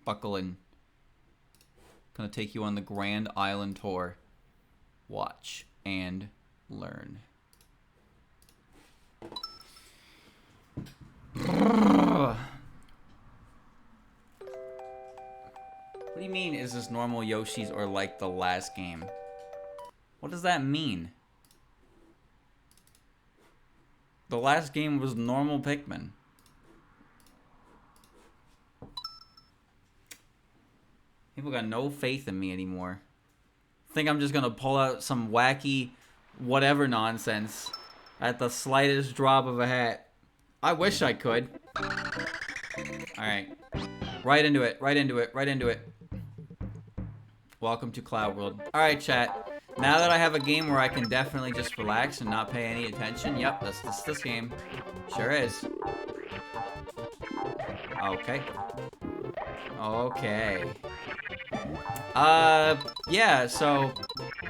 Buckle in. Gonna take you on the Grand Island tour. Watch and learn. What do you mean, is this normal Yoshi's or like the last game? What does that mean? The last game was normal Pikmin. People got no faith in me anymore. Think I'm just gonna pull out some wacky whatever nonsense at the slightest drop of a hat. I wish I could. Alright. Right into it, right into it, right into it. Welcome to Cloud World. Alright, chat. Now that I have a game where I can definitely just relax and not pay any attention, yep, that's this game. Sure is. Okay. Okay. Yeah, so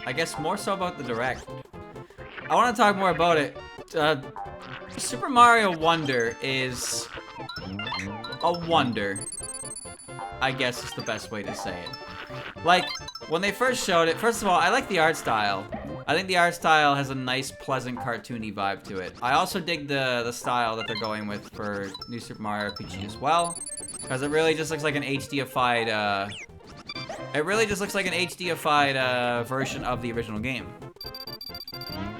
I guess more so about the Direct. I want to talk more about it. Super Mario Wonder is a wonder, I guess is the best way to say it. Like, when they first showed it, first of all, I like the art style. I think the art style has a nice, pleasant, cartoony vibe to it. I also dig the style that they're going with for New Super Mario RPG as well, because it really just looks like an HD-ified, version of the original game.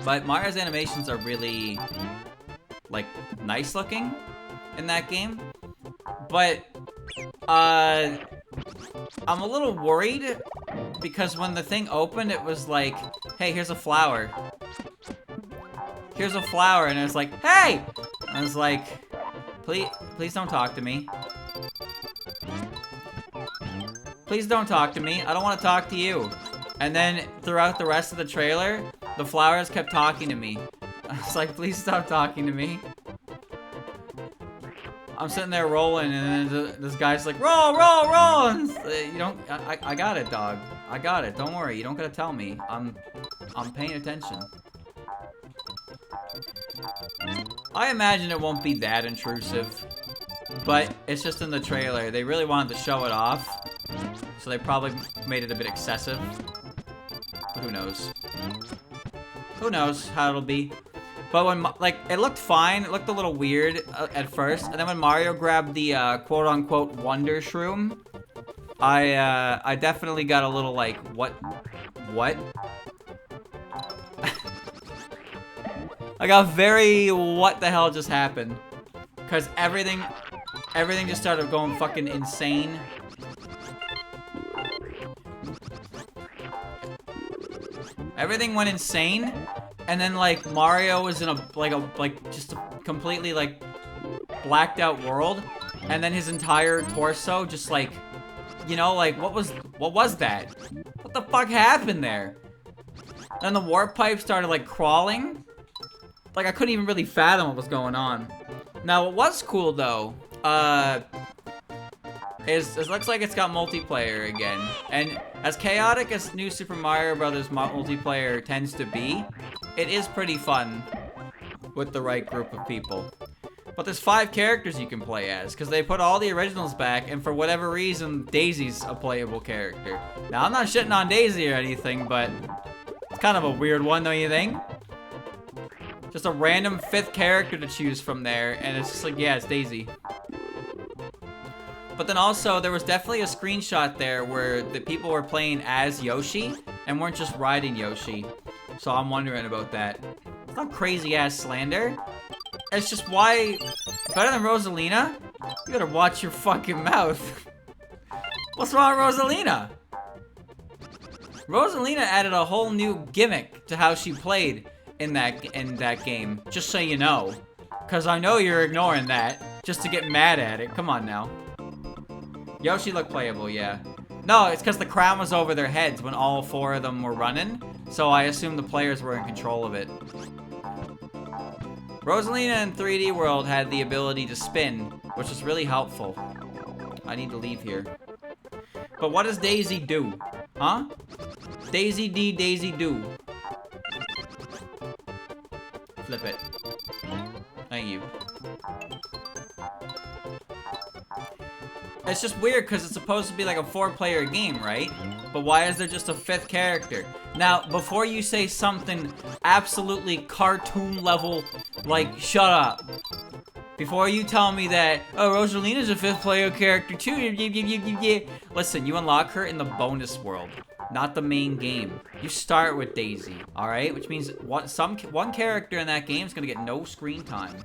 But Mario's animations are really, like, nice looking in that game. But, I'm a little worried because when the thing opened, it was like, hey, here's a flower. Here's a flower, and it was like, hey! I was like, please don't talk to me. Please don't talk to me. I don't want to talk to you. And then throughout the rest of the trailer, the flowers kept talking to me. I was like, please stop talking to me. I'm sitting there rolling, and then this guy's like, roll, roll, roll! And you don't, I got it, dog. I got it. Don't worry. You don't gotta tell me. I'm paying attention. I imagine it won't be that intrusive, but it's just in the trailer. They really wanted to show it off, so they probably made it a bit excessive. But who knows? Who knows how it'll be? But when, like, it looked fine. It looked a little weird at first. And then when Mario grabbed the quote-unquote Wonder Shroom, I definitely got a little like, what? I got very, what the hell just happened? Because everything just started going fucking insane. Everything went insane. And then, like, Mario was in just a completely, like, blacked out world. And then his entire torso just, like, you know, like, what was that? What the fuck happened there? Then the warp pipe started, like, crawling. Like, I couldn't even really fathom what was going on. Now, what was cool, though, is it looks like it's got multiplayer again. And as chaotic as New Super Mario Bros. Multiplayer tends to be, it is pretty fun with the right group of people. But there's 5 characters you can play as, because they put all the originals back, and for whatever reason, Daisy's a playable character. Now, I'm not shitting on Daisy or anything, but it's kind of a weird one, don't you think? Just a random 5th character to choose from there, and it's just like, yeah, it's Daisy. But then also, there was definitely a screenshot there where the people were playing as Yoshi, and weren't just riding Yoshi. So I'm wondering about that. It's not crazy-ass slander. It's just why... Better than Rosalina? You better watch your fucking mouth. What's wrong with Rosalina? Rosalina added a whole new gimmick to how she played in that game. Just so you know. Because I know you're ignoring that. Just to get mad at it. Come on now. Yoshi looked playable, yeah. No, it's because the crown was over their heads when all 4 of them were running. So I assume the players were in control of it. Rosalina in 3D World had the ability to spin, which was really helpful. I need to leave here. But what does Daisy do? Huh? Daisy do. Flip it. Thank you. It's just weird because it's supposed to be like a 4-player game, right? But why is there just a 5th character? Now, before you say something absolutely cartoon level, like, shut up. Before you tell me that, oh, Rosalina's a 5th player character too. Listen, you unlock her in the bonus world, not the main game. You start with Daisy, all right? Which means one character in that game is gonna get no screen time.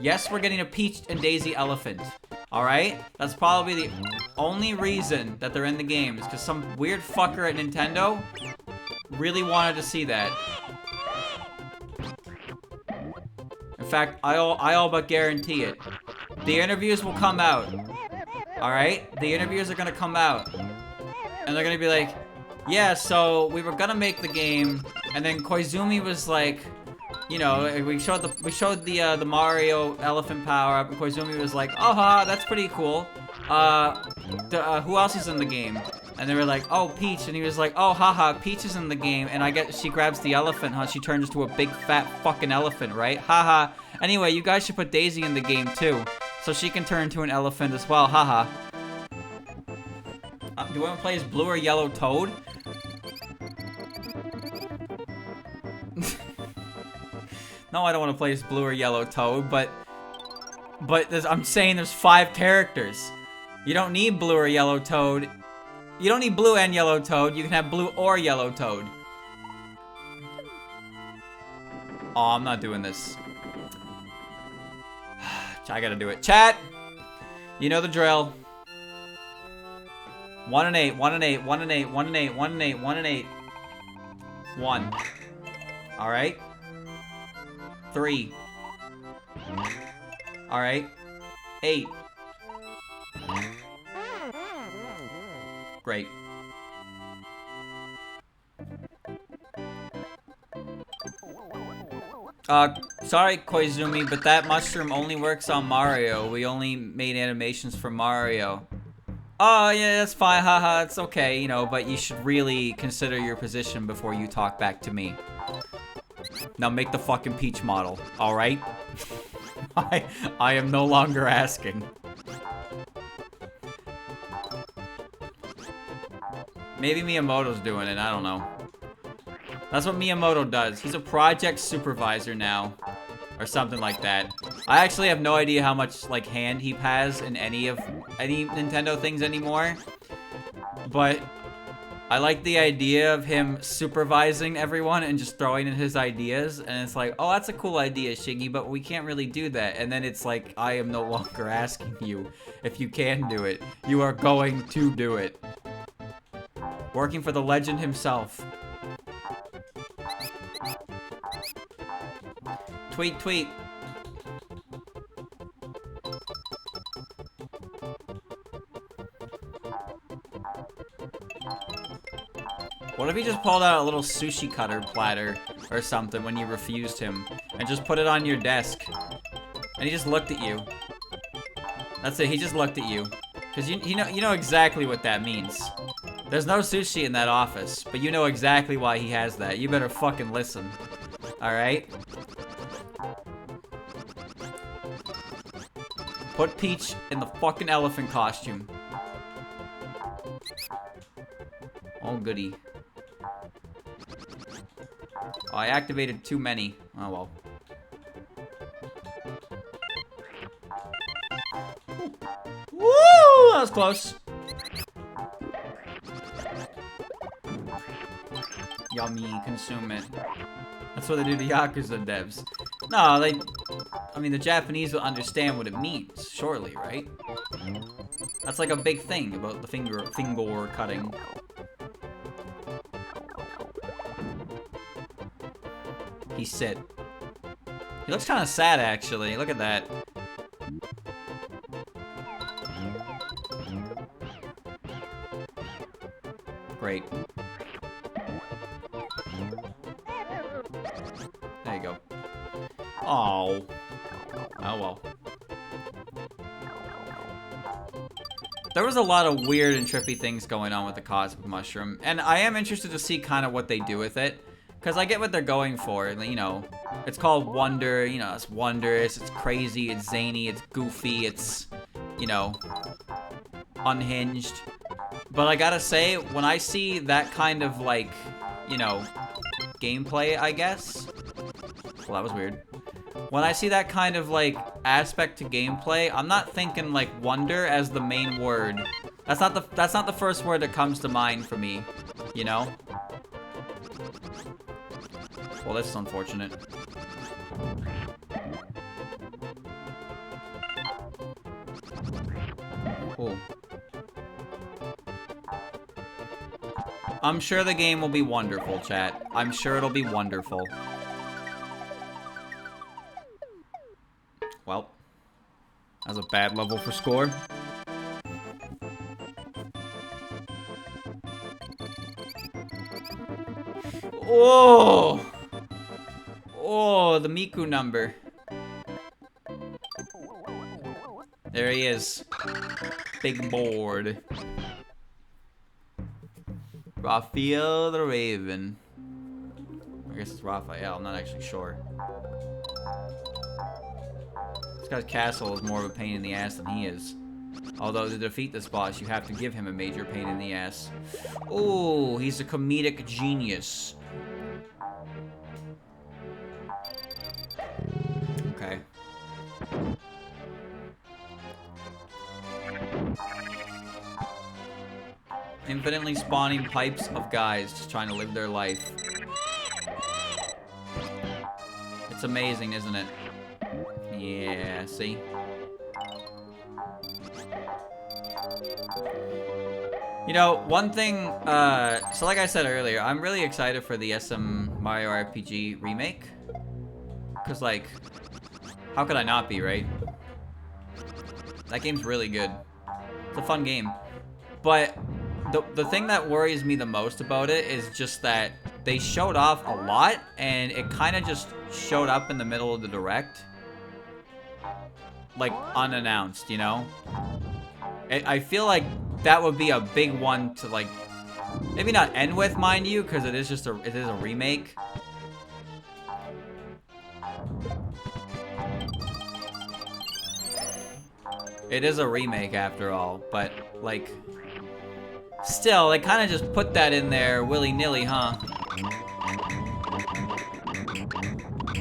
Yes, we're getting a Peach and Daisy elephant, all right? That's probably the only reason that they're in the game is because some weird fucker at Nintendo really wanted to see that. In fact, I all but guarantee it. The interviews will come out. Alright? The interviews are gonna come out. And they're gonna be like, yeah, so we were gonna make the game, and then Koizumi was like, you know, we showed the Mario elephant power up, and Koizumi was like, oh ha, that's pretty cool. Who else is in the game? And they were like, oh, Peach, and he was like, oh, haha, Peach is in the game, and she grabs the elephant, huh? She turns into a big fat fucking elephant, right? Haha. Anyway, you guys should put Daisy in the game too, so she can turn into an elephant as well, haha. Do you want to play as Blue or Yellow Toad? No, I don't want to play as Blue or Yellow Toad, but I'm saying there's 5 characters. You don't need Blue or Yellow Toad. You don't need Blue and Yellow Toad. You can have Blue or Yellow Toad. Oh, I'm not doing this. I gotta do it. Chat! You know the drill. 1 and 8, 1 and 8, 1 and 8, 1 and 8, 1 and 8, 1 and 8. 1. Alright. 3. Alright. 8. Great. Sorry, Koizumi, but that mushroom only works on Mario. We only made animations for Mario. Oh, yeah, that's fine, haha, it's okay, you know, but you should really consider your position before you talk back to me. Now make the fucking Peach model, alright? I am no longer asking. Maybe Miyamoto's doing it, I don't know. That's what Miyamoto does. He's a project supervisor now. Or something like that. I actually have no idea how much, like, hand he has in any Nintendo things anymore. But I like the idea of him supervising everyone and just throwing in his ideas. And it's like, oh, that's a cool idea, Shiggy, but we can't really do that. And then it's like, I am no longer asking you if you can do it. You are going to do it. Working for the legend himself. Tweet, tweet. What if he just pulled out a little sushi cutter platter or something when you refused him and just put it on your desk and he just looked at you? That's it, he just looked at you. Because you know exactly what that means. There's no sushi in that office, but you know exactly why he has that. You better fucking listen. Alright? Put Peach in the fucking elephant costume. Oh, goody. Oh, I activated too many. Oh, well. Woo! That was close. Yummy, consume it. That's what they do to Yakuza devs. No, I mean, the Japanese will understand what it means, surely, right? That's like a big thing about the finger cutting. He said. He looks kind of sad, actually. Look at that. Great. There you go. Oh. Oh well. There was a lot of weird and trippy things going on with the Cosmic Mushroom, and I am interested to see kind of what they do with it, because I get what they're going for. You know, it's called Wonder. You know, it's wondrous, it's crazy, it's zany, it's goofy, it's you know, unhinged. But I gotta say, when I see that kind of, like, you know, gameplay, I guess. Well, that was weird. When I see that kind of, like, aspect to gameplay, I'm not thinking, like, wonder as the main word. That's not the first word that comes to mind for me, you know? Well, this is unfortunate. Cool. I'm sure the game will be wonderful, chat. I'm sure it'll be wonderful. Well, that was a bad level for score. Oh! Oh, the Miku number. There he is. Big board. Raphael the Raven. I guess it's Raphael, I'm not actually sure. This guy's castle is more of a pain in the ass than he is. Although to defeat this boss, you have to give him a major pain in the ass. Oh, he's a comedic genius. Okay. Infinitely spawning pipes of guys just trying to live their life. It's amazing, isn't it? Yeah, see? You know, one thing, so like I said earlier, I'm really excited for the SM Mario RPG remake. Because, like, how could I not be, right? That game's really good. It's a fun game. But the thing that worries me the most about it is just that they showed off a lot, and it kind of just showed up in the middle of the direct. Like, unannounced, you know? I feel like that would be a big one to, like, maybe not end with, mind you, because it is a remake. It is a remake after all, but, like, still, they kind of just put that in there willy-nilly, huh?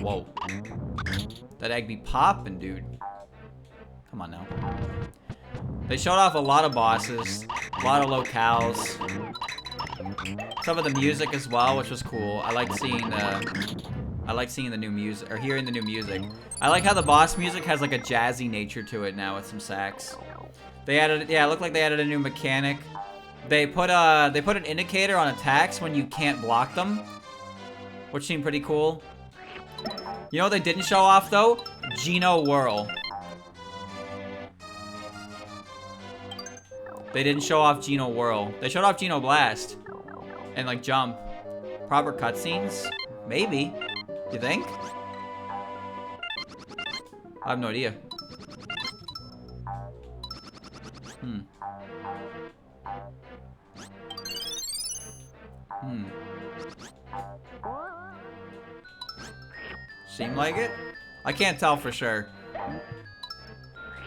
Whoa. That egg be poppin', dude. Come on now. They showed off a lot of bosses, a lot of locales. Some of the music as well, which was cool. I like seeing the new music, or hearing the new music. I like how the boss music has like a jazzy nature to it now with some sax. They added, yeah, it looked like they added a new mechanic. They put an indicator on attacks when you can't block them, which seemed pretty cool. You know what they didn't show off though? Geno Whirl. They didn't show off Geno Whirl. They showed off Geno Blast and like jump. Proper cutscenes? Maybe. You think? I have no idea. Seem like it? I can't tell for sure.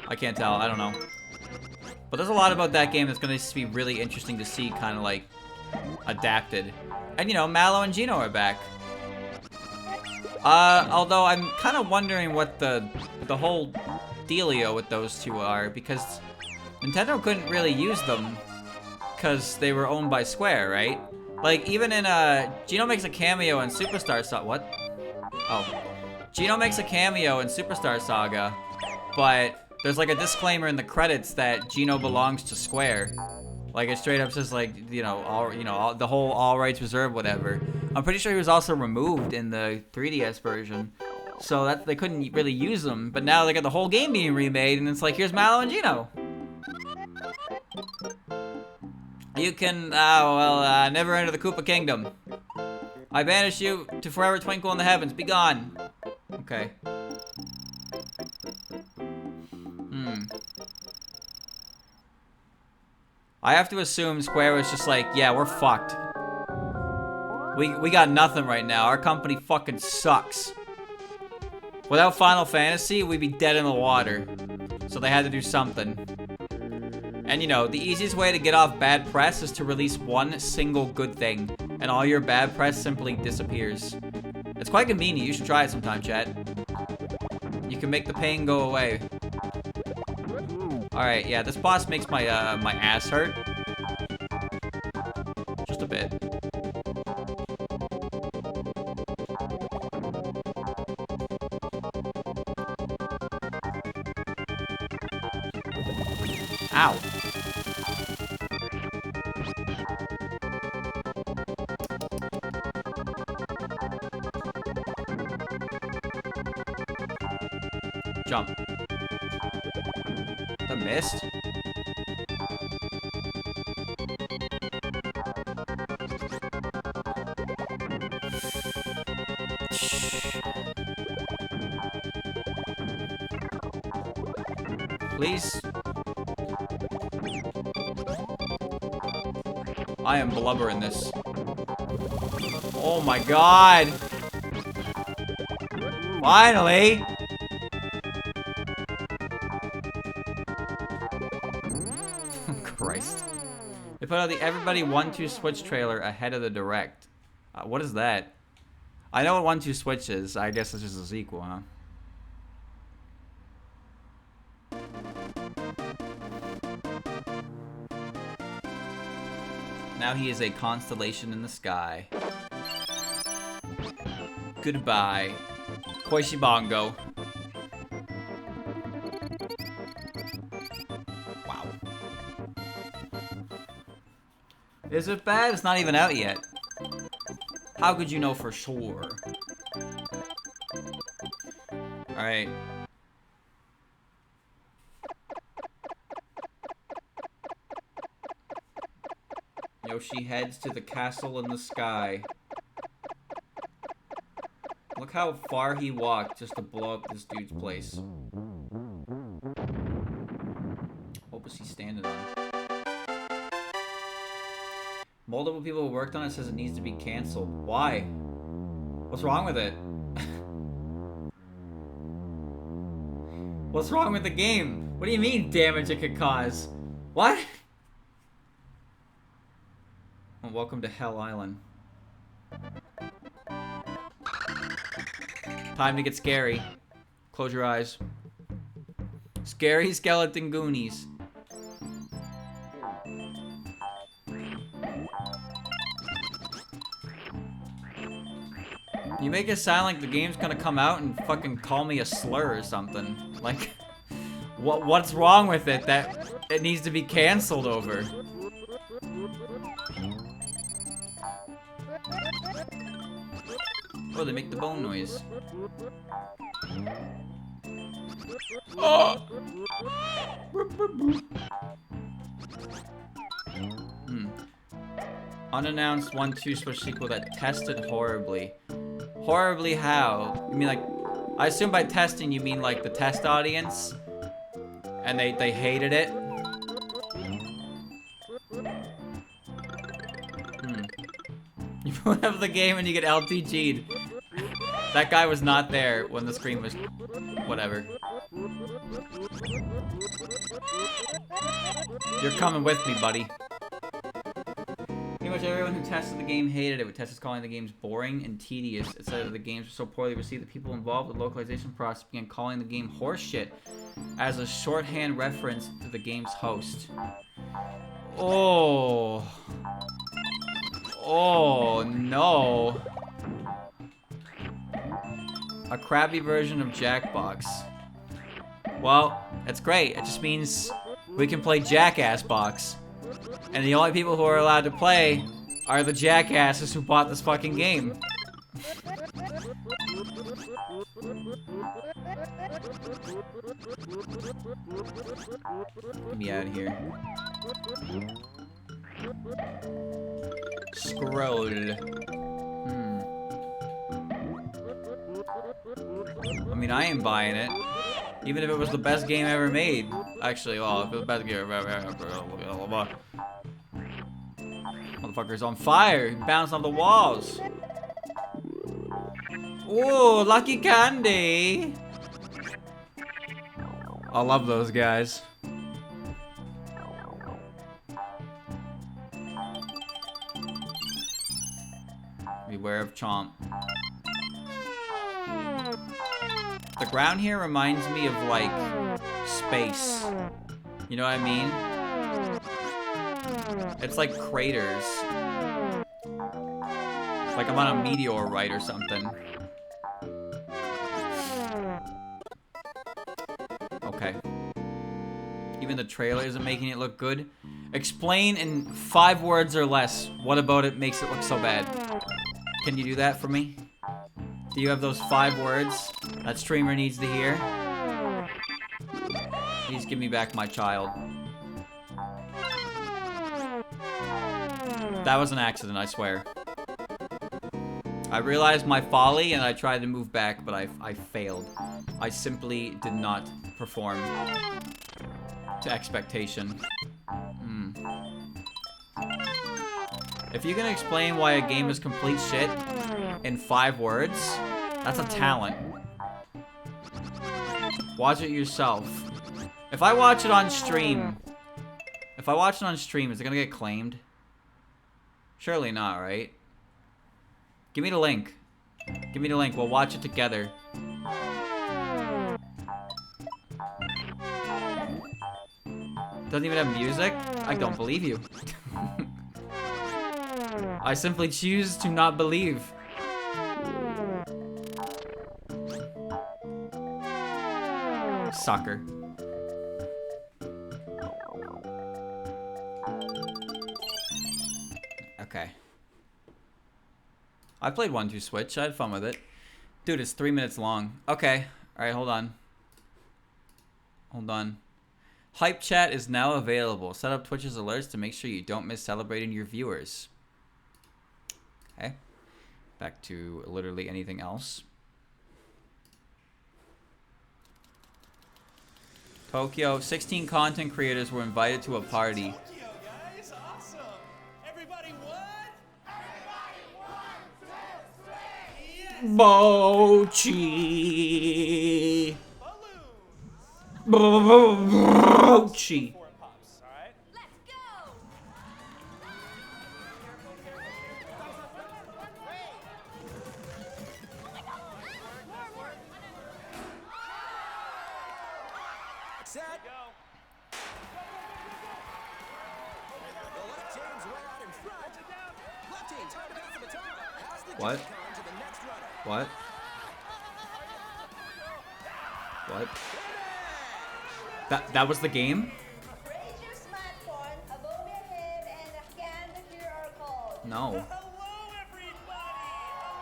I can't tell. I don't know. But there's a lot about that game that's going to be really interesting to see kind of like adapted. And you know, Mallow and Geno are back. Although I'm kind of wondering what the whole dealio with those two are, because Nintendo couldn't really use them because they were owned by Square, right? Like even in Geno makes a cameo in Superstar Saga. What? Oh, Geno makes a cameo in Superstar Saga, but there's like a disclaimer in the credits that Geno belongs to Square. Like it straight up says like, the whole all rights reserved, whatever. I'm pretty sure he was also removed in the 3DS version. So that they couldn't really use them, but now they got the whole game being remade and it's like, here's Mallow and Geno. You can, never enter the Koopa Kingdom. I banish you to forever twinkle in the heavens. Be gone. Okay. I have to assume Square was just like, yeah, we're fucked. We got nothing right now. Our company fucking sucks. Without Final Fantasy, we'd be dead in the water. So they had to do something. And you know, the easiest way to get off bad press is to release one single good thing, and all your bad press simply disappears. It's quite convenient. You should try it sometime, chat. You can make the pain go away. Alright, yeah, this boss makes my my ass hurt. Just a bit. Ow. Jump. The mist? Please. I am blubbering this. Oh my god! Finally! Christ. They put out the Everybody 1-2 Switch trailer ahead of the Direct. What is that? I know what 1-2 Switch is. I guess it's just a sequel, huh? Now he is a constellation in the sky. Goodbye, Koishibongo. Wow. Is it bad? It's not even out yet. How could you know for sure? Alright. Yoshi heads to the castle in the sky. Look how far he walked just to blow up this dude's place. What was he standing on? Multiple people who worked on it says it needs to be canceled. Why? What's wrong with it? What's wrong with the game? What do you mean damage it could cause? What? Well, welcome to Hell Island. Time to get scary. Close your eyes. Scary skeleton Goonies. You make it sound like the game's gonna come out and fucking call me a slur or something. Like, what's wrong with it that it needs to be canceled over? Oh, they make the bone noise. Oh! Unannounced 1-2 Switch sequel that tested horribly. Horribly how? You mean like, I assume by testing you mean like the test audience? And they hated it? You put up the game and you get LTG'd. That guy was not there when the screen was... whatever. You're coming with me, buddy. Pretty much everyone who tested the game hated it, with testers calling the games boring and tedious. It said that the games were so poorly received that people involved with the localization process began calling the game horseshit as a shorthand reference to the game's host. Oh... oh, no. A crappy version of Jackbox. Well, it's great. It just means we can play Jackass Box. And the only people who are allowed to play are the jackasses who bought this fucking game. Get me out of here. Scrolled. I mean, I ain't buying it. Even if it was the best game ever made. Actually, well, if it was the best game ever. Motherfucker's on fire. He bounced off the walls. Ooh, lucky candy. I love those guys. Beware of Chomp. The ground here reminds me of, like, space. You know what I mean? It's like craters. It's like I'm on a meteor ride or something. Okay. Even the trailer isn't making it look good. Explain in 5 words or less what about it makes it look so bad. Can you do that for me? Do you have those 5 words that streamer needs to hear? Please give me back my child. That was an accident, I swear. I realized my folly and I tried to move back, but I failed. I simply did not perform to expectation. If you can explain why a game is complete shit in 5 words, that's a talent. Watch it yourself. If I watch it on stream, is it gonna get claimed? Surely not, right? Give me the link. Give me the link. We'll watch it together. Doesn't even have music? I don't believe you. I simply choose to not believe. Sucker. Okay. I played 1-2 Switch. I had fun with it. Dude, it's 3 minutes long. Okay. Alright, hold on. Hold on. Hype chat is now available. Set up Twitch's alerts to make sure you don't miss celebrating your viewers. Okay. Back to literally anything else. Tokyo, 16 content creators were invited to a party. Tokyo, guys, awesome. Everybody what? Everybody 1, 2, 3. Yes. Mochi. Balloons. Mochi. Before it pops, all right? Let's go! Set. Go. The left team's way out in front. Left team trying to pass the baton. Pass the What? Joy-Con to the next runner. What? What? That was the game? Raise your smartphone above your head and scan the QR code. No. Hello, everybody.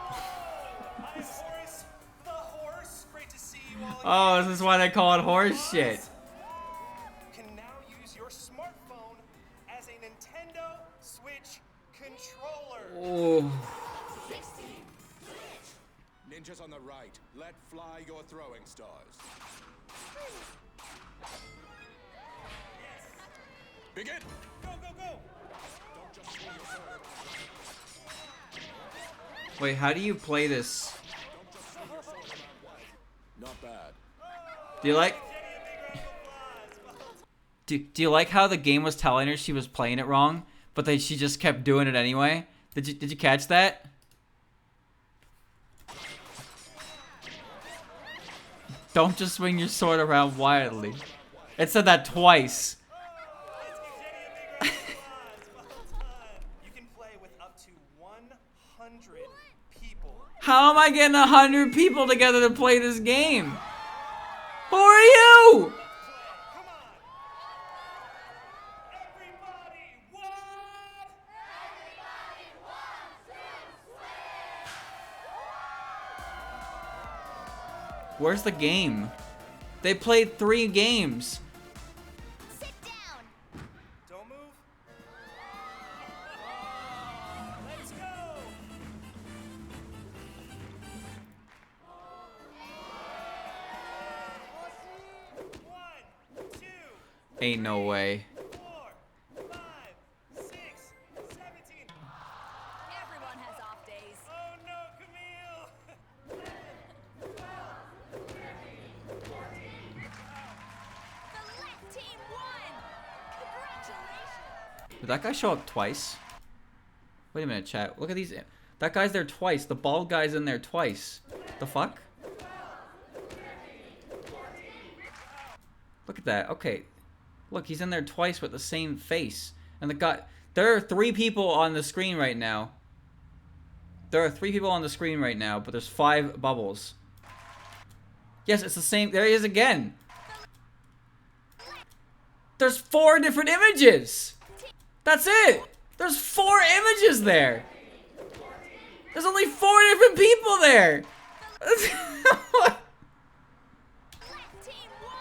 Hello. I'm Horace the Horse. Great to see you all. Oh, this is why they call it horse shit. You can now use your smartphone as a Nintendo Switch controller. Oh. Ninjas on the right. Let fly your throwing stars. Begin. Go, go, go. Don't just swing your sword around. Wait, how do you play this? Don't just swing your sword around wide. Not bad. Do you like... Do you like how the game was telling her she was playing it wrong, but she just kept doing it anyway? Did you catch that? Don't just swing your sword around wildly. It said that twice. You can play with up to 100 people. How am I getting 100 people together to play this game? Who are you? Come on. Everybody, what? Where's the game? They played 3 games. Sit down! Don't move. Let's go. One, two, Ain't no way. 4, 5, 6, 17. Everyone has off days. Oh no, Camille! The left team won! Congratulations! Did that guy show up twice? Wait a minute, chat. Look at these. That guy's there twice. The bald guy's in there twice. The fuck? Look at that. Okay. Look, he's in there twice with the same face. And the guy... There are 3 people on the screen right now. There are 3 people on the screen right now, but there's 5 bubbles. Yes, it's the same. There he is again. There's 4 different images. That's it. There's 4 images there. There's only 4 different people there. Black team won!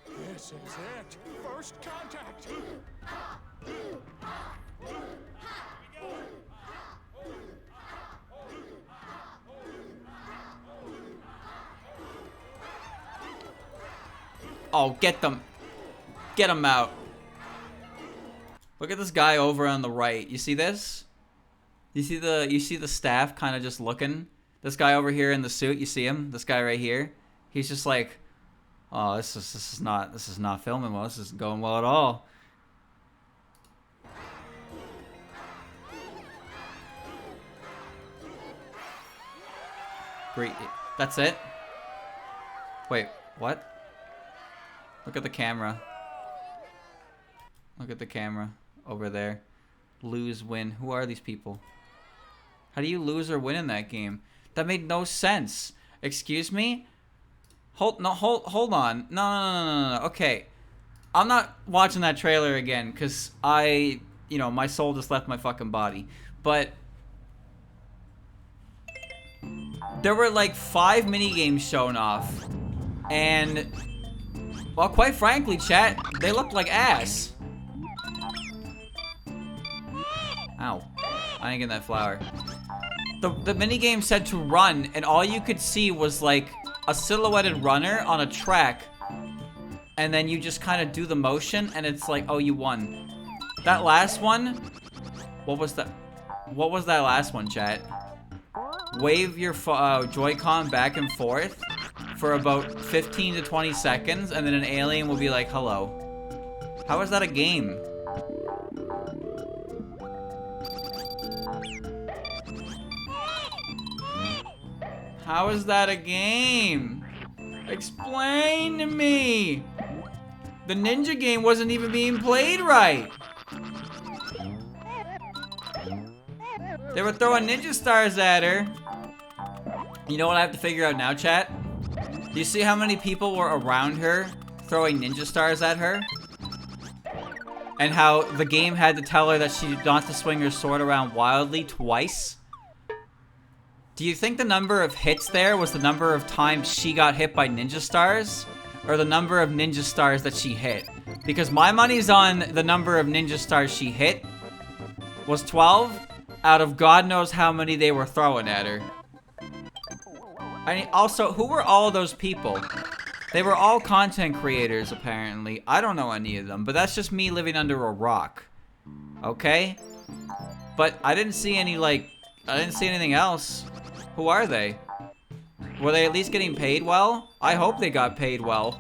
Congratulations! This is it. First contact. Oh, get them. Get them out. Look at this guy over on the right. You see this? You see the staff kind of just looking? This guy over here in the suit, you see him? This guy right here? He's just like, oh, this is not filming well. This isn't going well at all. Great. That's it? Wait, what? Look at the camera. Look at the camera over there. Lose, win. Who are these people? How do you lose or win in that game? That made no sense. Excuse me? Hold on. No. Okay. I'm not watching that trailer again because my soul just left my fucking body. But there were like 5 minigames shown off. And, well, quite frankly, chat, they looked like ass. Ow. I didn't get that flower. The minigame said to run, and all you could see was like a silhouetted runner on a track. And then you just kind of do the motion, and it's like, oh, you won. That last one, what was that last one, chat? Wave your Joy-Con back and forth for about 15 to 20 seconds, and then an alien will be like, hello. How is that a game? How is that a game? Explain to me. The ninja game wasn't even being played right. They were throwing ninja stars at her. You know what I have to figure out now, chat? Do you see how many people were around her throwing ninja stars at her? And how the game had to tell her that she did not to swing her sword around wildly twice? Do you think the number of hits there was the number of times she got hit by ninja stars? Or the number of ninja stars that she hit? Because my money's on the number of ninja stars she hit was 12 out of God knows how many they were throwing at her. I mean, also, who were all of those people? They were all content creators, apparently. I don't know any of them, but that's just me living under a rock. Okay? But I didn't see any, I didn't see anything else. Who are they? Were they at least getting paid well? I hope they got paid well.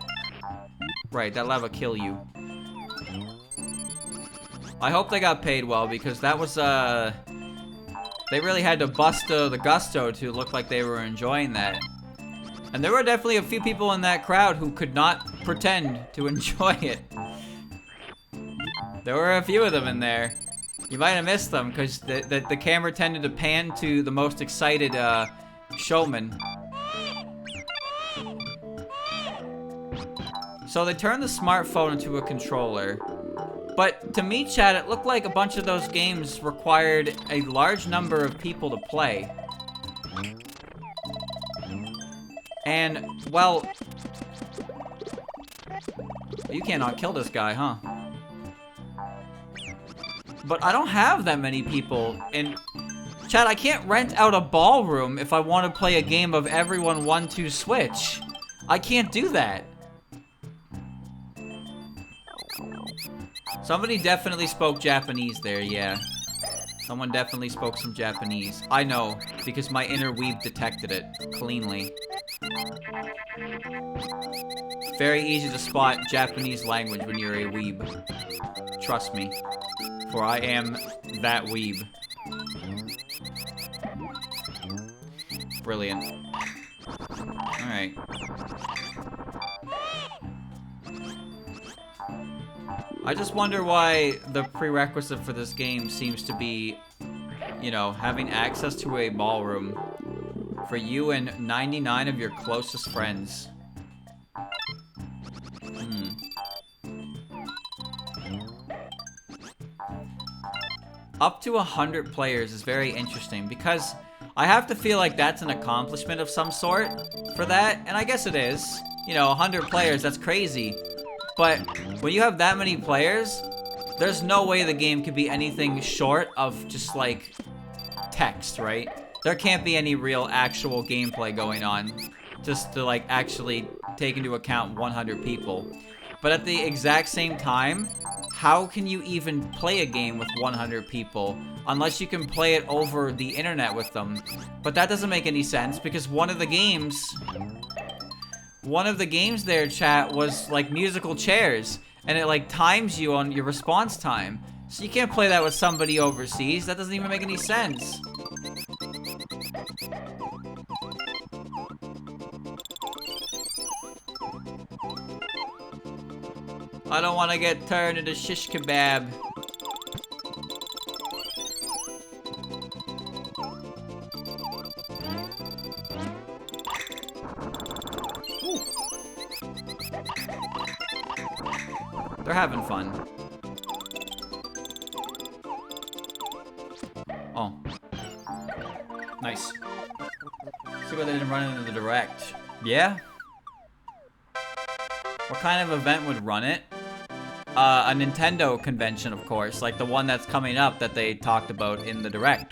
Right, that lava kill you. I hope they got paid well, because that was, they really had to bust the gusto to look like they were enjoying that. And there were definitely a few people in that crowd who could not pretend to enjoy it. There were a few of them in there. You might have missed them, because the camera tended to pan to the most excited, showman. So they turned the smartphone into a controller. But to me, chat, it looked like a bunch of those games required a large number of people to play. And, well... You cannot kill this guy, huh? But I don't have that many people. And, chat, I can't rent out a ballroom if I want to play a game of everyone 1-2 switch. I can't do that. Somebody definitely spoke Japanese there, yeah. Someone definitely spoke some Japanese. I know, because my inner weeb detected it cleanly. Very easy to spot Japanese language when you're a weeb. Trust me. for I am that weeb. Brilliant. Alright. I just wonder why the prerequisite for this game seems to be, you know, having access to a ballroom for you and 99 of your closest friends. Up to 100 players is very interesting because I have to feel like that's an accomplishment of some sort for that, and I guess it is. You know, 100 players, that's crazy. But when you have that many players, there's no way the game could be anything short of just like text, right? There can't be any real actual gameplay going on just to like actually take into account 100 people. But at the exact same time, how can you even play a game with 100 people unless you can play it over the internet with them? But that doesn't make any sense because one of the games there, chat, was like musical chairs, and it like times you on your response time. So you can't play that with somebody overseas. That doesn't even make any sense. I don't want to get turned into shish kebab. Ooh. They're having fun. Oh. Nice. See why they didn't run into the direct. Yeah? What kind of event would run it? A Nintendo convention, of course, like the one that's coming up that they talked about in the direct.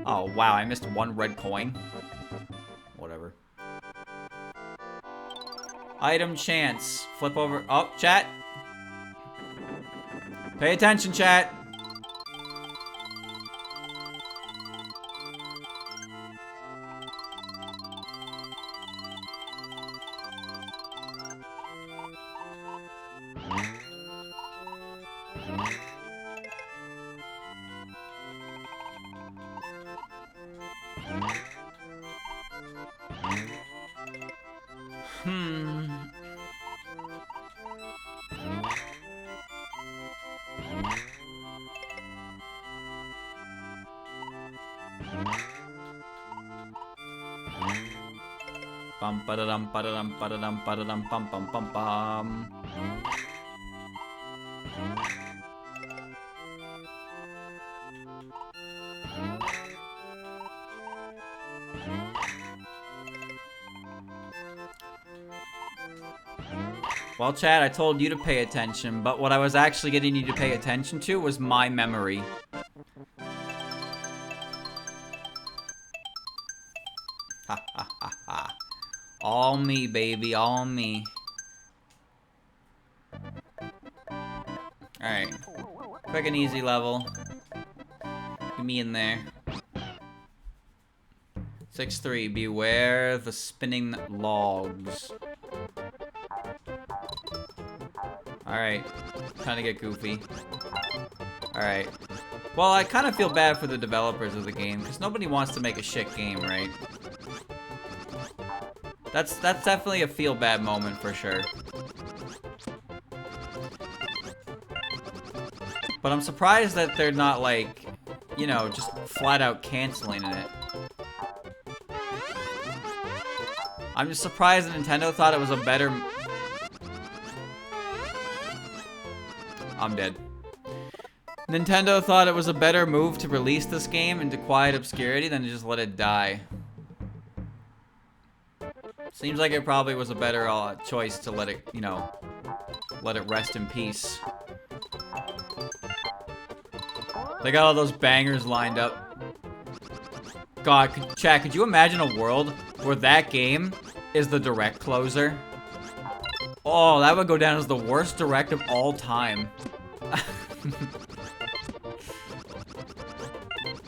Oh, wow, I missed one red coin. Whatever. Item chance. Flip over. Oh, chat. Pay attention, chat. Bum ba-da-dum ba-da-dum ba-da-dum ba-da-dum bum bum bum bum. Well, Chad, I told you to pay attention, but what I was actually getting you to pay attention to was my memory. Ha ha ha ha. All me, baby, all me. Alright. Quick and easy level. Get me in there. 6-3, beware the spinning logs. Alright. Trying to get goofy. Alright. Well, I kind of feel bad for the developers of the game, because nobody wants to make a shit game, right? That's definitely a feel-bad moment for sure. But I'm surprised that they're not, like, you know, just flat-out canceling it. I'm just surprised that Nintendo thought it was a better... I'm dead. Nintendo thought it was a better move to release this game into quiet obscurity than to just let it die. Seems like it probably was a better choice to let it, you know, let it rest in peace. They got all those bangers lined up. God, chat, could you imagine a world where that game is the direct closer? Oh, that would go down as the worst direct of all time.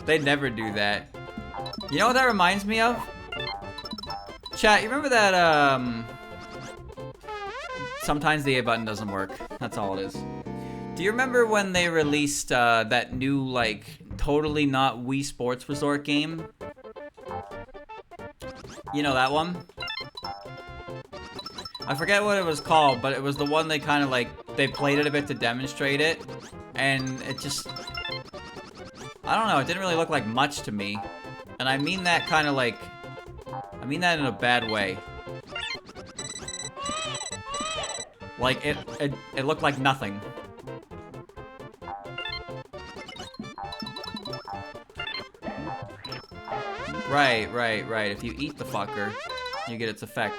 They'd never do that. You know what that reminds me of? Chat, you remember that, sometimes the A button doesn't work. That's all it is. Do you remember when they released that new, like, totally not Wii Sports Resort game? You know that one? I forget what it was called, but it was the one they kind of, like, they played it a bit to demonstrate it. And it just... I don't know, it didn't really look like much to me. And I mean that kind of, like... I mean that in a bad way. Like, it looked like nothing. Right. If you eat the fucker, you get its effect.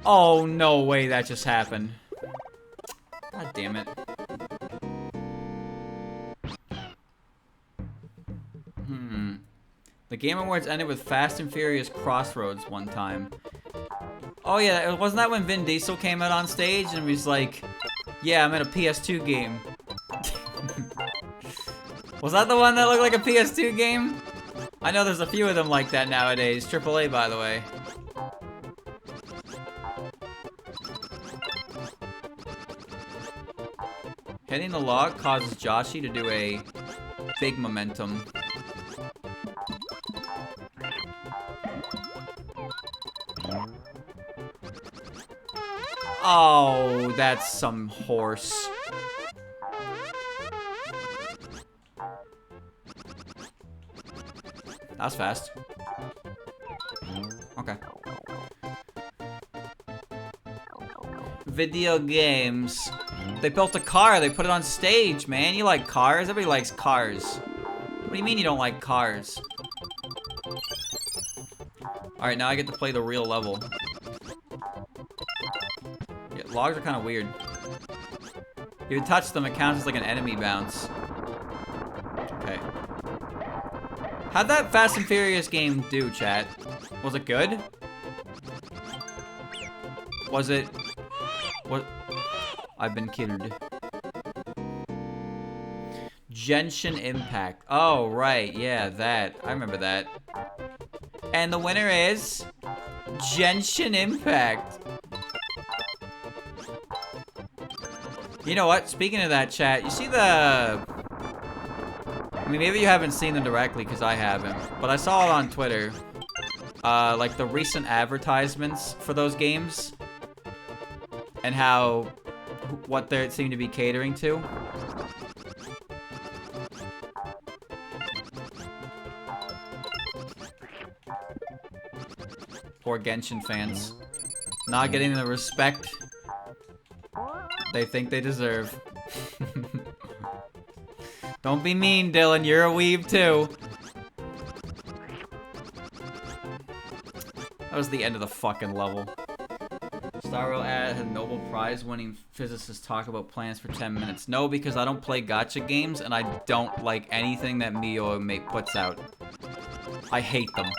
Oh, no way that just happened. God damn it. The Game Awards ended with Fast and Furious Crossroads one time. Oh yeah, wasn't that when Vin Diesel came out on stage and was like, yeah, I'm in a PS2 game. Was that the one that looked like a PS2 game? I know there's a few of them like that nowadays. AAA, by the way. Hitting the log causes Yoshi to do a big momentum. Oh, that's some horse. That was fast. Okay. Video games. They built a car, they put it on stage, man. You like cars? Everybody likes cars. What do you mean you don't like cars? Alright, now I get to play the real level. Yeah, logs are kind of weird. If you touch them, it counts as like an enemy bounce. Okay. How'd that Fast and Furious game do, chat? Was it good? Was it... What? I've been killed. Genshin Impact. Oh, right. Yeah, that. I remember that. And the winner is... Genshin Impact. You know what? Speaking of that, chat, you see the... I mean, maybe you haven't seen them directly, because I haven't. But I saw it on Twitter. Like, the recent advertisements for those games. And how... what they seem to be catering to. Poor Genshin fans. Not getting the respect they think they deserve. Don't be mean, Dylan. You're a weeb, too. That was the end of the fucking level. Star Rail ad had Nobel Prize winning physicists talk about plans for 10 minutes. No, because I don't play gacha games and I don't like anything that Miyo puts out. I hate them.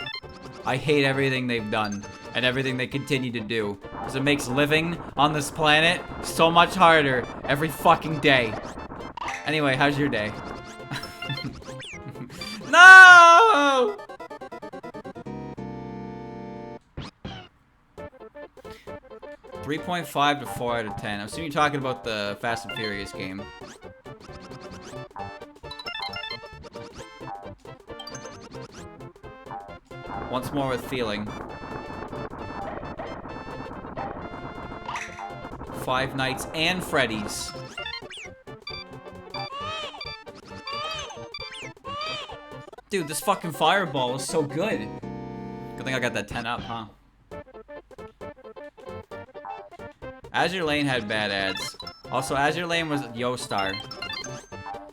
I hate everything they've done and everything they continue to do. Because it makes living on this planet so much harder every fucking day. Anyway, how's your day? No! 3.5 to 4 out of 10. I'm assuming you're talking about the Fast and Furious game. Once more with feeling. Five Nights and Freddy's. Dude, this fucking fireball is so good. Good thing I got that 10 up, huh? Azure Lane had bad ads. Also, Azure Lane was Yo-Star.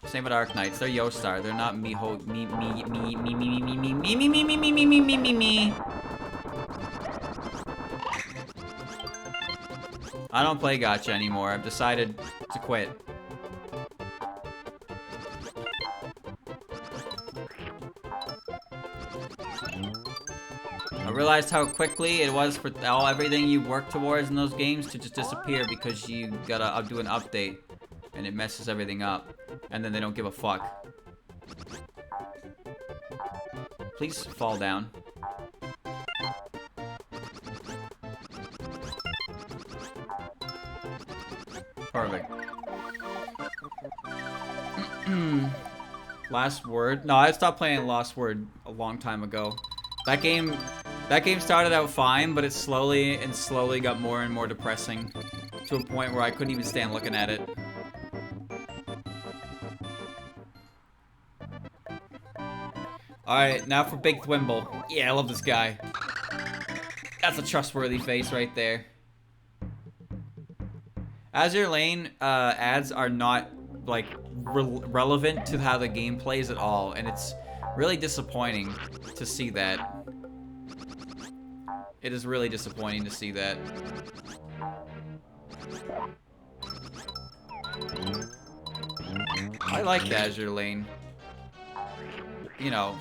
Same with Arc Knights. They're Yo-Star. They're not me. I don't play gacha anymore. I've decided to quit. I realized how quickly it was for everything you work towards in those games to just disappear because you gotta do an update and it messes everything up and then they don't give a fuck. Please fall down. Perfect. Last Word. No, I stopped playing Lost Word a long time ago. That game started out fine, but it slowly got more and more depressing to a point where I couldn't even stand looking at it. Alright, now for Big Thwimble. Yeah, I love this guy. That's a trustworthy face right there. Azure Lane ads are not, like, relevant to how the game plays at all, and it's really disappointing to see that. It is really disappointing to see that. I like the Azure Lane. You know,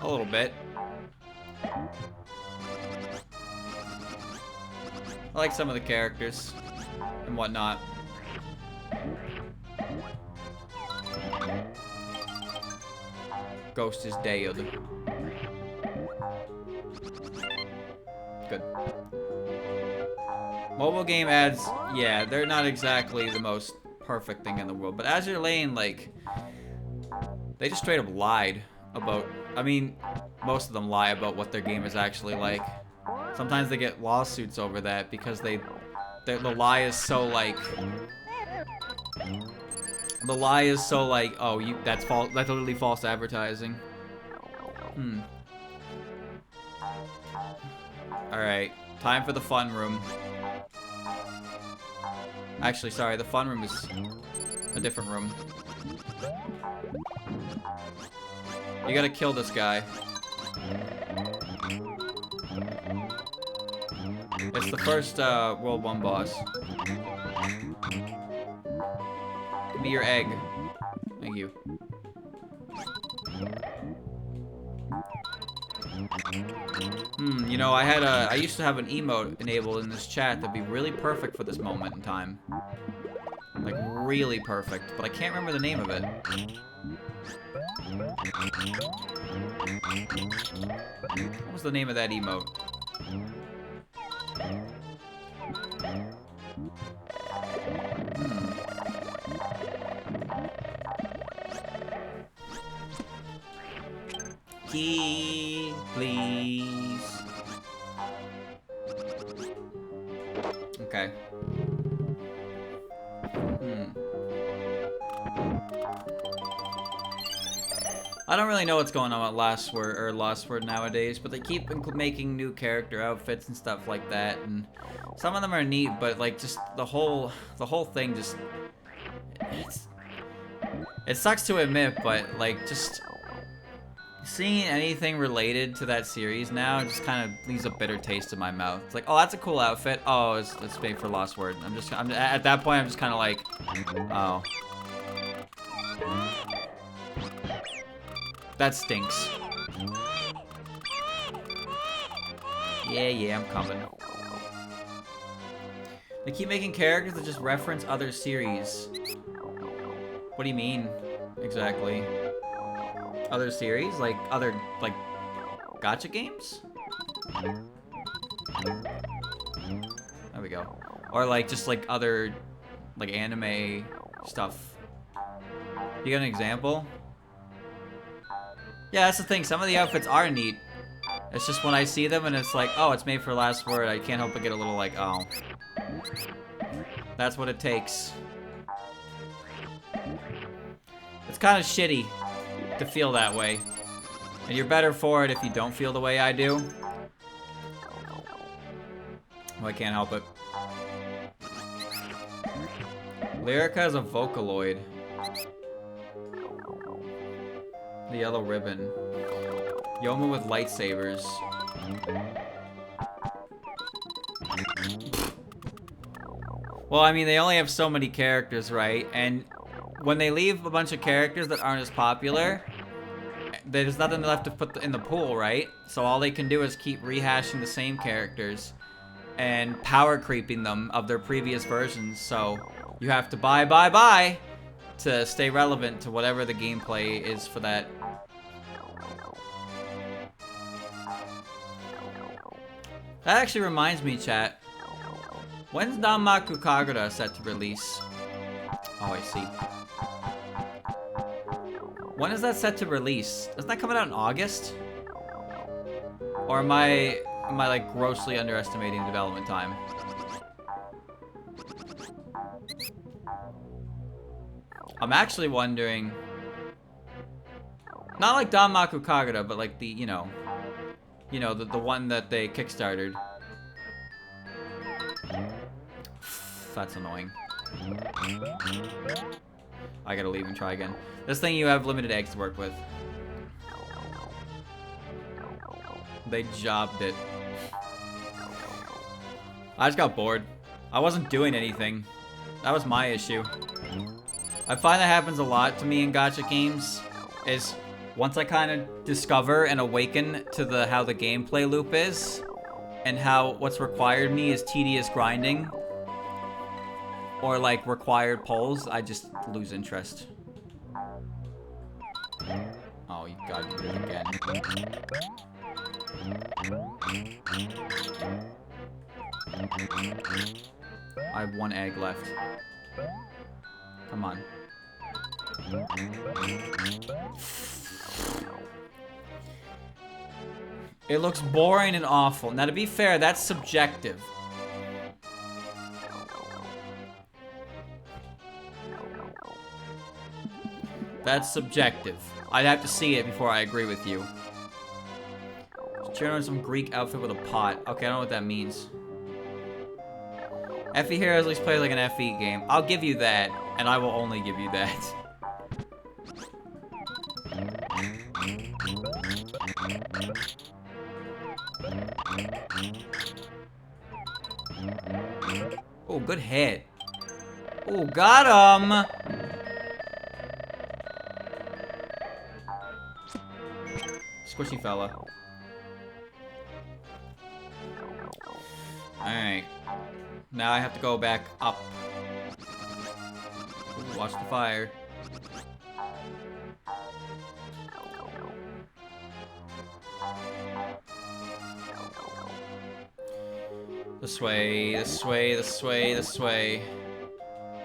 a little bit. I like some of the characters and whatnot. Ghost is dead. Good. Mobile game ads, yeah, they're not exactly the most perfect thing in the world, but Azure Lane, like, they just straight up lied about, I mean, most of them lie about what their game is actually like. Sometimes they get lawsuits over that because the lie is so like, oh, that's false, that's literally false advertising. Alright, time for the fun room. Actually, sorry, the fun room is a different room. You gotta kill this guy. It's the first World 1 boss. Give me your egg. Thank you. You know, I used to have an emote enabled in this chat that'd be really perfect for this moment in time. Like, really perfect, but I can't remember the name of it. What was the name of that emote? Key, please. Okay. I don't really know what's going on with Lost Word nowadays, but they keep making new character outfits and stuff like that, and some of them are neat, but like just the whole thing just it sucks to admit, but like just seeing anything related to that series now just kind of leaves a bitter taste in my mouth. It's like, oh, that's a cool outfit. Oh, it's made for Lost Word. I'm at that point, I'm just kind of like, oh. That stinks. Yeah, I'm coming. They keep making characters that just reference other series. What do you mean, exactly? Other series? Like, other, like, gacha games? There we go. Or, like, just, like, other, like, anime stuff. You got an example? Yeah, that's the thing. Some of the outfits are neat. It's just when I see them and it's like, oh, it's made for Last Word, I can't help but get a little like, oh. That's what it takes. It's kind of shitty to feel that way. And you're better for it if you don't feel the way I do. Well, I can't help it. Lyrica is a Vocaloid. The yellow ribbon. Yoma with lightsabers. Well, I mean, they only have so many characters, right? And when they leave a bunch of characters that aren't as popular, there's nothing left to put in the pool, right? So all they can do is keep rehashing the same characters and power creeping them of their previous versions. So you have to buy to stay relevant to whatever the gameplay is for that. That actually reminds me, chat. When's Danmaku Kagura set to release? Oh, I see. When is that set to release? Isn't that coming out in August? Or am I like grossly underestimating development time? I'm actually wondering, not like Danmaku Kagura, but like the, you know, the one that they kickstarted. That's annoying. I gotta leave and try again. This thing, you have limited eggs to work with. They jobbed it. I just got bored. I wasn't doing anything. That was my issue. I find that happens a lot to me in gacha games, is once I kind of discover and awaken to how the gameplay loop is, and how what's required me is tedious grinding, or like required pulls, I just lose interest. Oh, you gotta do it again. I have 1 egg left. Come on. It looks boring and awful. Now, to be fair, that's subjective. That's subjective. I'd have to see it before I agree with you. Cheering on some Greek outfit with a pot. Okay, I don't know what that means. FE Heroes at least plays like an FE game. I'll give you that, and I will only give you that. Oh, good hit. Oh, got him! Squishy fella. Alright. Now I have to go back up. Ooh, watch the fire. This way, this way, this way, this way.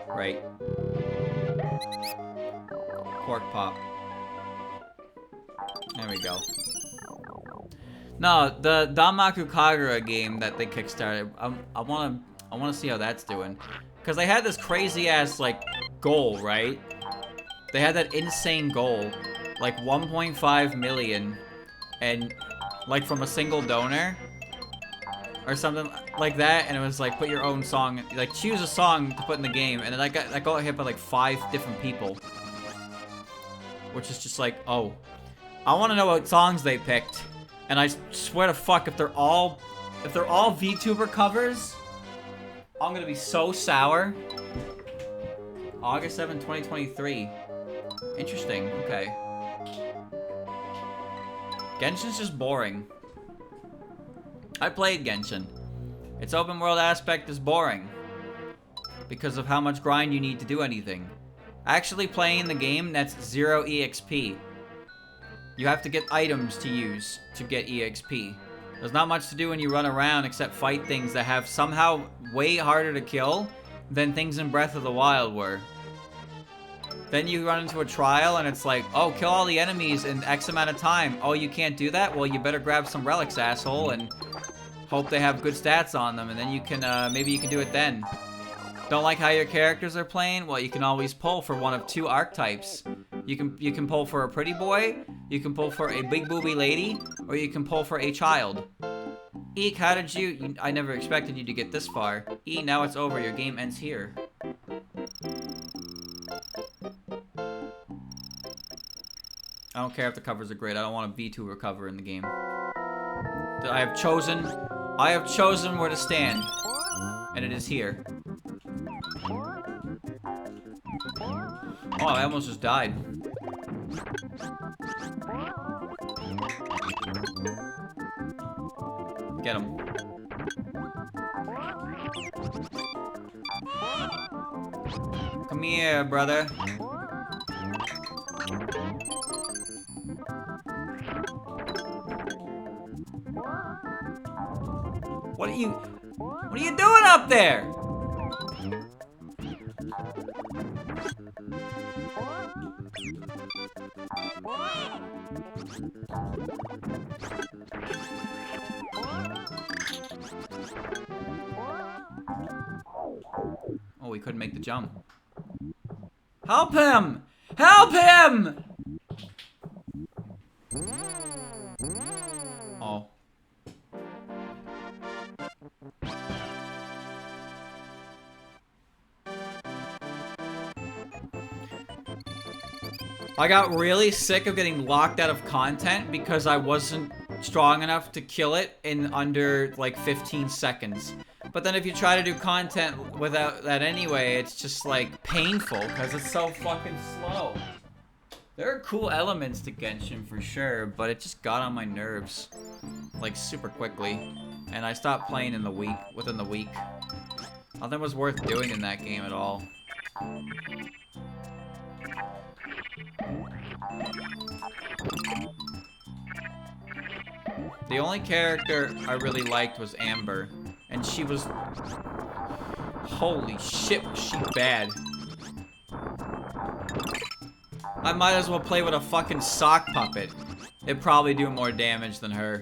Right. Pork pop. There we go. No, the Danmaku Kagura game that they kickstarted, I wanna see how that's doing. Cause they had this crazy ass like goal, right? They had that insane goal, like 1.5 million, and like from a single donor, or something like that. And it was like, put your own song, like choose a song to put in the game, and then that got hit by like 5 different people, which is just like, oh, I want to know what songs they picked. And I swear to fuck, if they're all VTuber covers, I'm gonna be so sour. August 7, 2023. Interesting, okay. Genshin's just boring. I played Genshin. Its open world aspect is boring because of how much grind you need to do anything. Actually playing the game, that's 0 EXP. You have to get items to use to get EXP. There's not much to do when you run around except fight things that have somehow way harder to kill than things in Breath of the Wild were. Then you run into a trial and it's like, oh, kill all the enemies in X amount of time. Oh, you can't do that? Well, you better grab some relics, asshole, and hope they have good stats on them, and then you can, maybe you can do it then. Don't like how your characters are playing? Well, you can always pull for one of 2 archetypes. You can pull for a pretty boy, you can pull for a big booby lady, or you can pull for a child. Eek, how did you... I never expected you to get this far. E, now it's over. Your game ends here. I don't care if the covers are great. I don't want a VTuber cover in the game. I have chosen where to stand. And it is here. Oh, I almost just died. Get him. Come here, brother. What are you doing up there? we couldn't make the jump. Help him! Help him! Oh. I got really sick of getting locked out of content because I wasn't strong enough to kill it in under like 15 seconds. But then if you try to do content without that anyway, it's just like painful because it's so fucking slow. There are cool elements to Genshin for sure, but it just got on my nerves like super quickly. And I stopped playing in the week, within the week. Nothing was worth doing in that game at all. The only character I really liked was Amber. And she was... Holy shit, was she bad. I might as well play with a fucking sock puppet. It'd probably do more damage than her.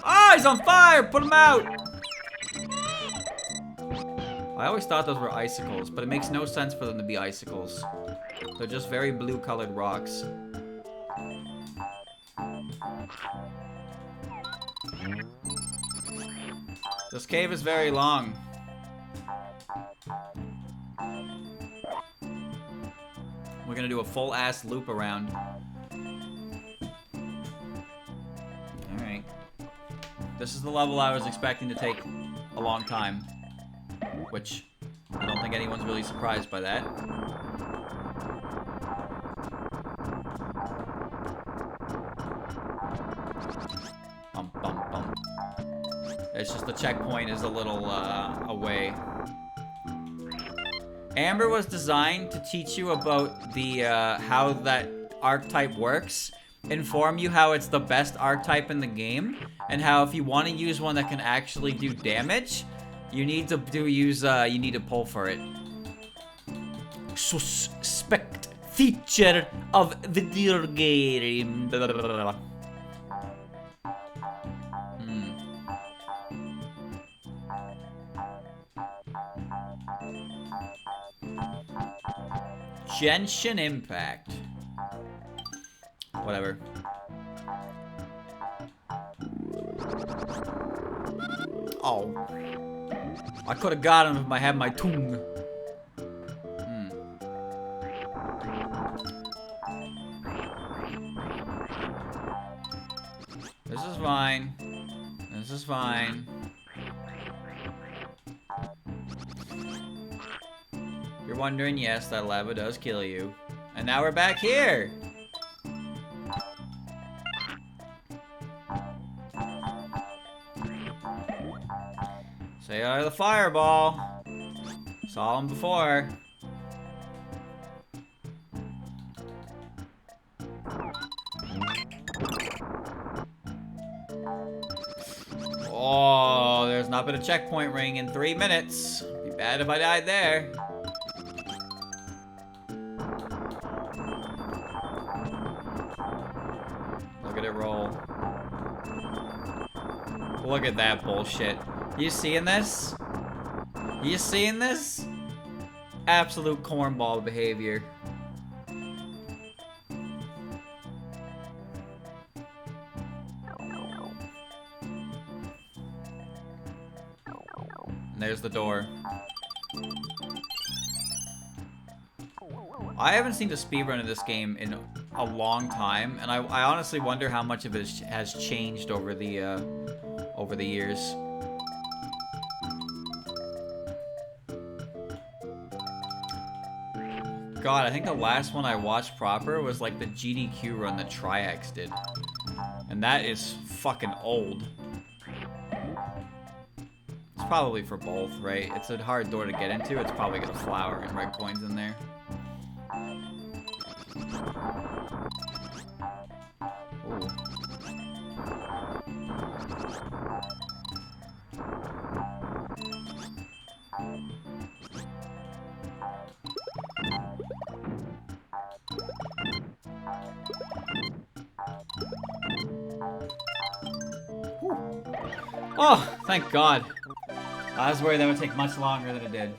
Ah, he's on fire! Put him out! I always thought those were icicles, but it makes no sense for them to be icicles. They're just very blue-colored rocks. This cave is very long. We're gonna do a full-ass loop around. Alright. This is the level I was expecting to take a long time. Which, I don't think anyone's really surprised by that. Bum, bum, bum. It's just the checkpoint is a little, away. Amber was designed to teach you about the, how that archetype works, inform you how it's the best archetype in the game, and how if you want to use one that can actually do damage, you need to you need to pull for it. Suspect feature of video game. Genshin Impact. Whatever. Oh. I could have got him if I had my tongue. This is fine. This is fine. If you're wondering, yes, that lava does kill you. And now we're back here! Say hi to the fireball. Saw him before. Oh, there's not been a checkpoint ring in 3 minutes. Be bad if I died there. Look at it roll. Look at that bullshit. You seeing this? You seeing this? Absolute cornball behavior. And there's the door. I haven't seen a speedrun of this game in a long time, and I honestly wonder how much of it has changed over the years. God, I think the last one I watched proper was like the GDQ run that Triax did. And that is fucking old. It's probably for both, right? It's a hard door to get into. It's probably got a flower and red coins in there. Ooh. Oh, thank God. I was worried that would take much longer than it did.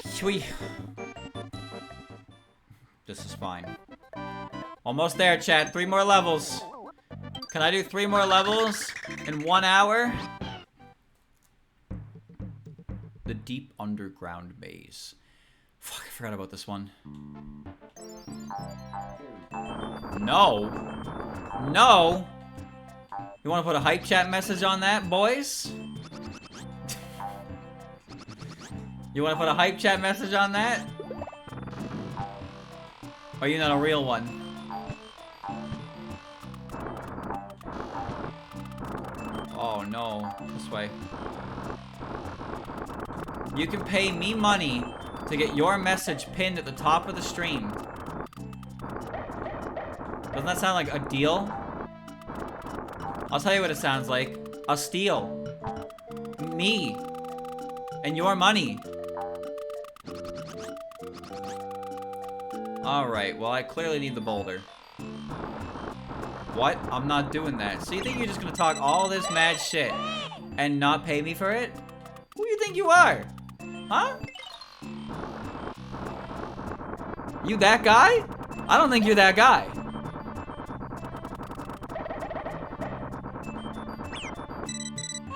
Sweet. This is fine. Almost there, chat. 3 more levels. Can I do 3 more levels in 1 hour? The deep underground maze. Fuck, I forgot about this one. No. No. You want to put a hype chat message on that, boys? You want to put a hype chat message on that? Or are you not a real one? Oh no, this way. You can pay me money to get your message pinned at the top of the stream. Doesn't that sound like a deal? I'll tell you what it sounds like. A steal. Me. And your money. Alright, well I clearly need the boulder. What? I'm not doing that. So you think you're just gonna talk all this mad shit and not pay me for it? Who do you think you are? Huh? You that guy? I don't think you're that guy.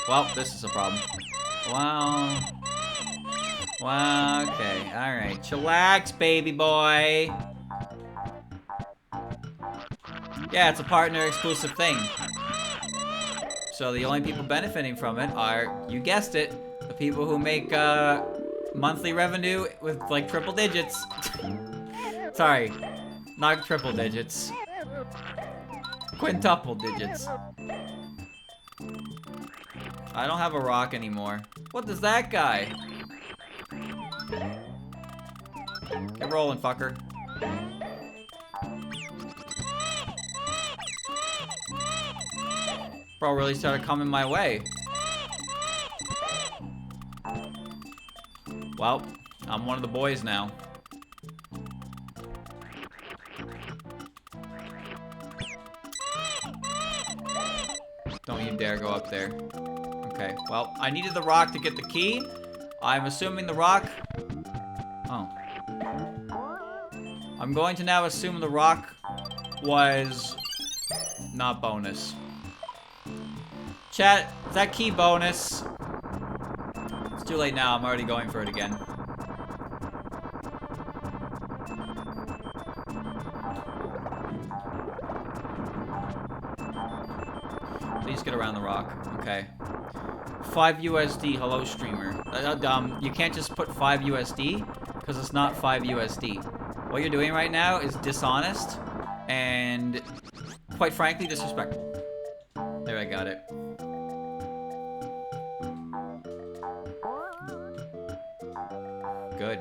Well, this is a problem. Wow. Wow, okay. Alright. Chillax, baby boy. Yeah, it's a partner exclusive thing. So the only people benefiting from it are, you guessed it, the people who make monthly revenue with like triple digits. Sorry, not triple digits. Quintuple digits. I don't have a rock anymore. What does that guy? Get rolling, fucker. Bro really started coming my way. Well, I'm one of the boys now. Don't you dare go up there. Okay, well, I needed the rock to get the key. I'm assuming the rock... Oh. I'm going to now assume the rock was not bonus. Chat, is that key bonus? It's too late now, I'm already going for it again. Please get around the rock. Okay. 5 USD, hello streamer. You can't just put 5 USD, because it's not 5 USD. What you're doing right now is dishonest, and quite frankly, disrespectful. There, I got it. Good.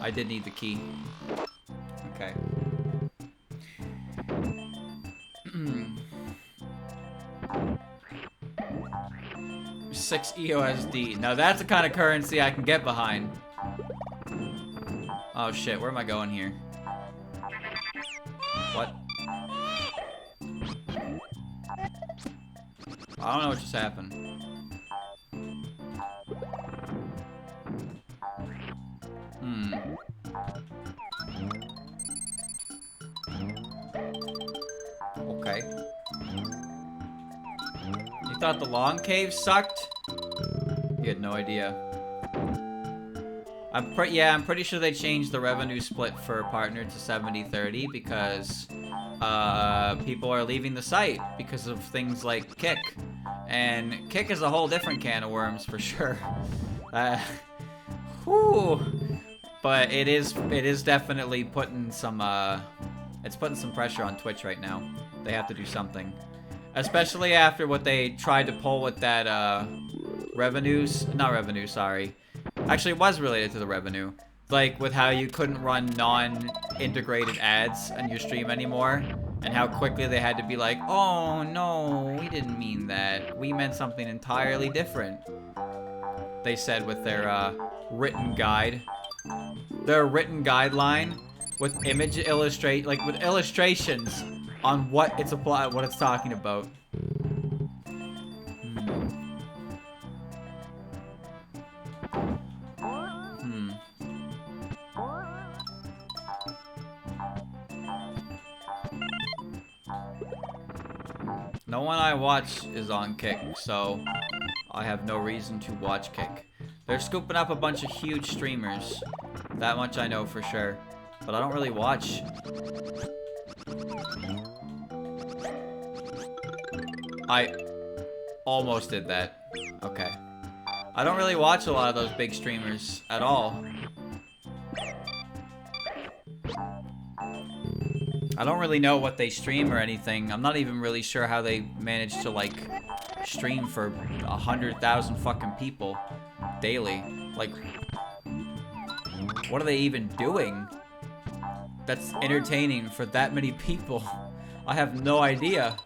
I did need the key. Okay. 6 EOSD. Now that's the kind of currency I can get behind. Oh shit, where am I going here? What? I don't know what just happened. Okay. You thought the long cave sucked? You had no idea. I'm pretty sure they changed the revenue split for partner to 70-30 because people are leaving the site because of things like Kick. And Kick is a whole different can of worms for sure. Whew. But it is definitely putting some it's putting some pressure on Twitch right now. They have to do something. Especially after what they tried to pull with that sorry. Actually, it was related to the revenue. Like, with how you couldn't run non-integrated ads on your stream anymore. And how quickly they had to be like, oh, no, we didn't mean that. We meant something entirely different. they said with their written guide. Their written guideline with image illustrate, like with illustrations on what it's what it's talking about. No one I watch is on Kick, so I have no reason to watch Kick. They're scooping up a bunch of huge streamers. That much I know for sure. But I don't really watch. I almost did that. Okay. I don't really watch a lot of those big streamers at all. I don't really know what they stream or anything. I'm not even really sure how they manage to, like, stream for 100,000 fucking people daily. Like, what are they even doing that's entertaining for that many people? I have no idea.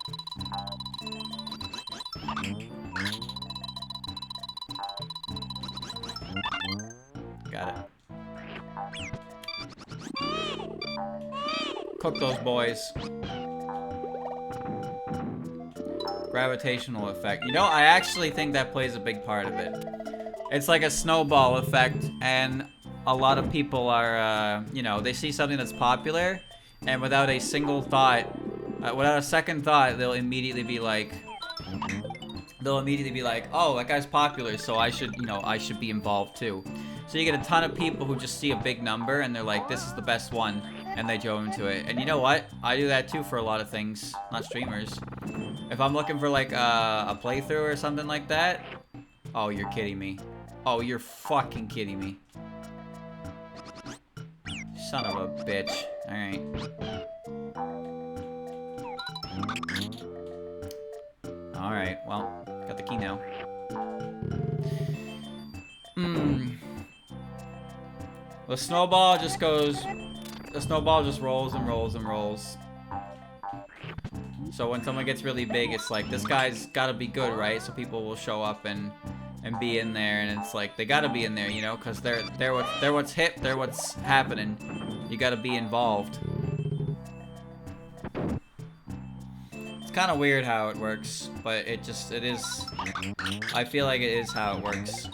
Got it. Cook those boys. Gravitational effect. You know, I actually think that plays a big part of it. It's like a snowball effect, and a lot of people are, you know, they see something that's popular, and without a single thought, without a second thought, they'll immediately be like, oh, that guy's popular, so I should, you know, I should be involved too. So you get a ton of people who just see a big number, and they're like, this is the best one, and they go into it. And you know what? I do that too for a lot of things, not streamers. If I'm looking for like a playthrough or something like that, oh, you're kidding me. Oh, you're fucking kidding me. Son of a bitch. Alright. Alright, well, got the key now. The snowball just goes... The snowball just rolls and rolls and rolls. So when someone gets really big, it's like, this guy's gotta be good, right? So people will show up and be in there, and it's like, they gotta be in there, you know? Because they're what's hip, they're what's happening. You gotta be involved. It's kind of weird how it works, but it is... I feel like it is how it works.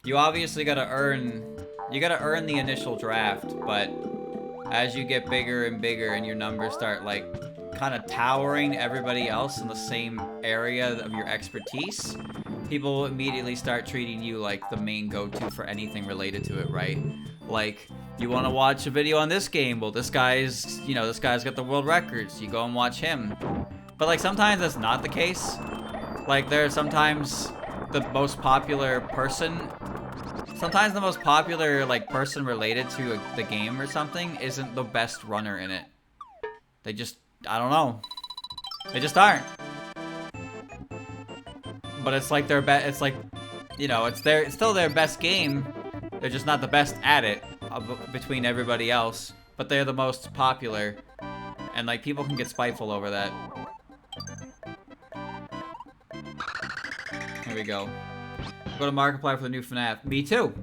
You obviously gotta earn... You gotta earn the initial draft, but as you get bigger and bigger and your numbers start, like, kind of towering everybody else in the same area of your expertise, people will immediately start treating you like the main go-to for anything related to it, right? Like, you want to watch a video on this game? Well, this guy's, you know, this guy's got the world records. You go and watch him. But, like, sometimes that's not the case. Like, there's sometimes the most popular person... Sometimes the most popular, like, person related to the game or something isn't the best runner in it. They just... I don't know. They just aren't. But it's like their best... It's like... You know, it's still their best game. They're just not the best at it between everybody else. But they're the most popular. And, like, people can get spiteful over that. Here we go. Go to Markiplier for the new FNAF. Me too.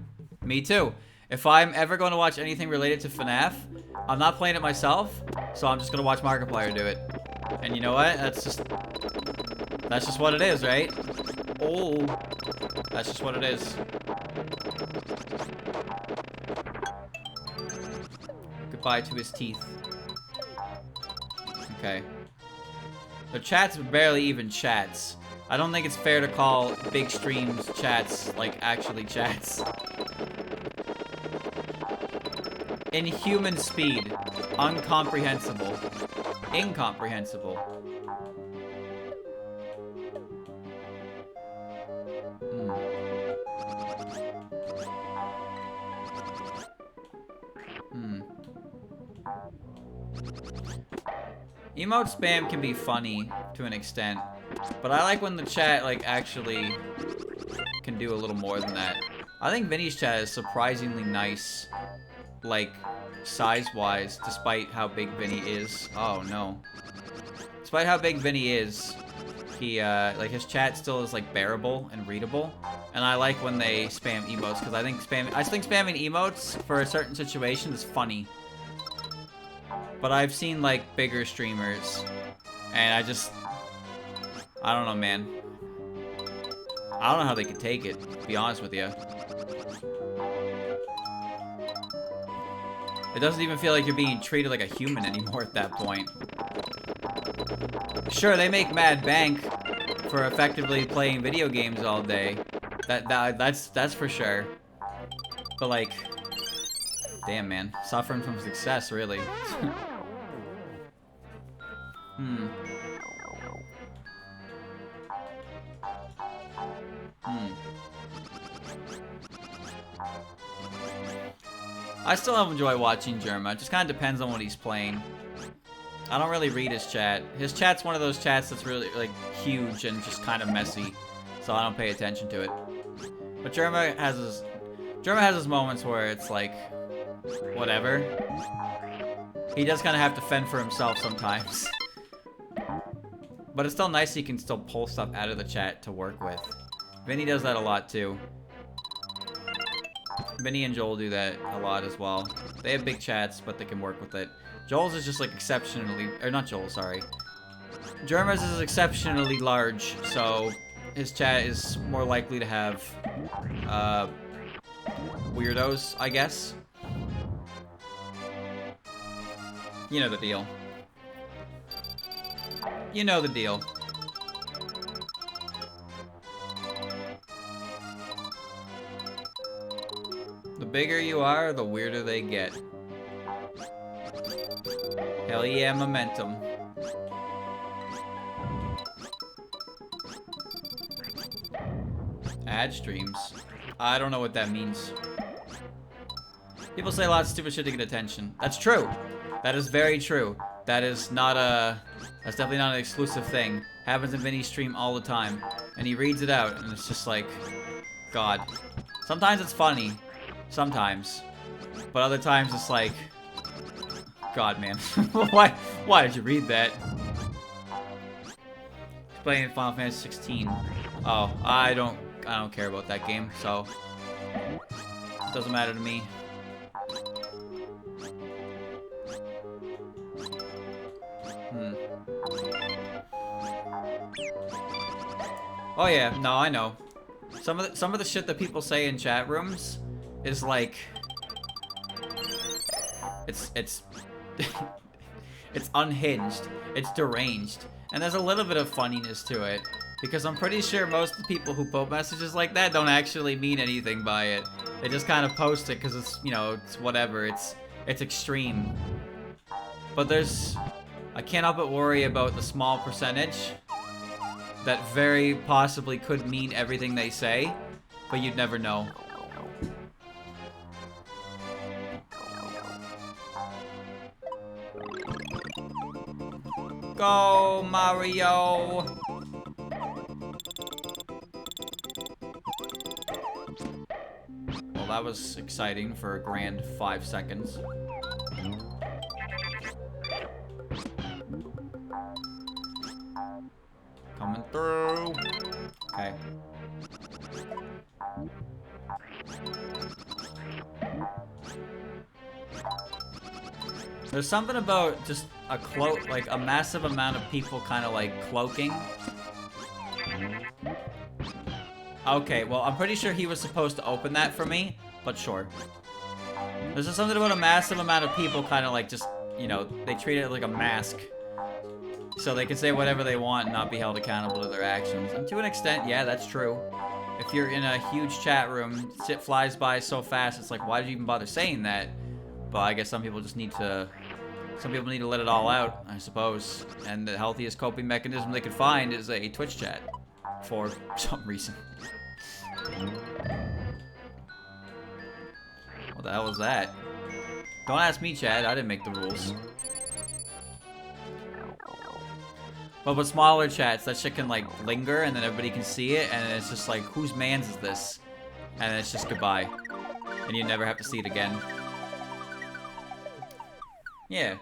Me too. If I'm ever going to watch anything related to FNAF, I'm not playing it myself, so I'm just going to watch Markiplier do it. And you know what? That's just what it is, right? Oh. That's just what it is. Goodbye to his teeth. Okay. The chats barely even chats. I don't think it's fair to call big streams chats, like, actually chats. Inhuman speed. Uncomprehensible. Incomprehensible. Emote spam can be funny to an extent, but I like when the chat, like, actually can do a little more than that. I think Vinny's chat is surprisingly nice, like, size-wise, despite how big Vinny is. Oh, no. Despite how big Vinny is, he, like, his chat still is, like, bearable and readable. And I like when they spam emotes, because I think spamming emotes for a certain situation is funny. But I've seen, like, bigger streamers, and I don't know, man. I don't know how they could take it, to be honest with you. It doesn't even feel like you're being treated like a human anymore at that point. Sure, they make mad bank for effectively playing video games all day. That's for sure. But like, damn, man, suffering from success, really. I still enjoy watching Germa. It just kind of depends on what he's playing. I don't really read his chat. His chat's one of those chats that's really, like, huge and just kind of messy. So I don't pay attention to it. But Germa has his moments where it's like, whatever. He does kind of have to fend for himself sometimes. But it's still nice he can still pull stuff out of the chat to work with. Vinny does that a lot too. Vinny and Joel do that a lot as well. They have big chats, but they can work with it. Joel's is just like exceptionally, or not Joel, sorry. Germa's is exceptionally large, so his chat is more likely to have weirdos, I guess. You know the deal. You know the deal. The bigger you are, the weirder they get. Hell yeah, momentum. Ad streams. I don't know what that means. People say a lot of stupid shit to get attention. That's true. That is very true. That is not a... That's definitely not an exclusive thing. Happens in Vinny's stream all the time. And he reads it out, and it's just like... God. Sometimes it's funny. Sometimes. But other times it's like... God, man. Why did you read that? Playing Final Fantasy 16. Oh, I don't care about that game, so... It doesn't matter to me. Oh yeah, no, I know. Some of the shit that people say in chat rooms is like... It's it's unhinged. It's deranged. And there's a little bit of funniness to it. Because I'm pretty sure most of the people who post messages like that don't actually mean anything by it. They just kind of post it because it's, you know, it's whatever. It's extreme. But I can't help but worry about the small percentage that very possibly could mean everything they say, but you'd never know. Go, Mario! Well, that was exciting for a grand 5 seconds. Coming through. Okay. There's something about just a cloak, like a massive amount of people kind of like cloaking. Okay, well, I'm pretty sure he was supposed to open that for me, but sure. There's just something about a massive amount of people kind of like just, you know, they treat it like a mask. So they can say whatever they want and not be held accountable to their actions. And to an extent, yeah, that's true. If you're in a huge chat room, shit flies by so fast, it's like, why did you even bother saying that? But I guess some people just need to... Some people need to let it all out, I suppose. And the healthiest coping mechanism they could find is a Twitch chat. For some reason. What the hell was that? Don't ask me, Chad. I didn't make the rules. But with smaller chats, that shit can, like, linger, and then everybody can see it, and then it's just like, whose mans is this? And then it's just goodbye. And you never have to see it again. Yeah.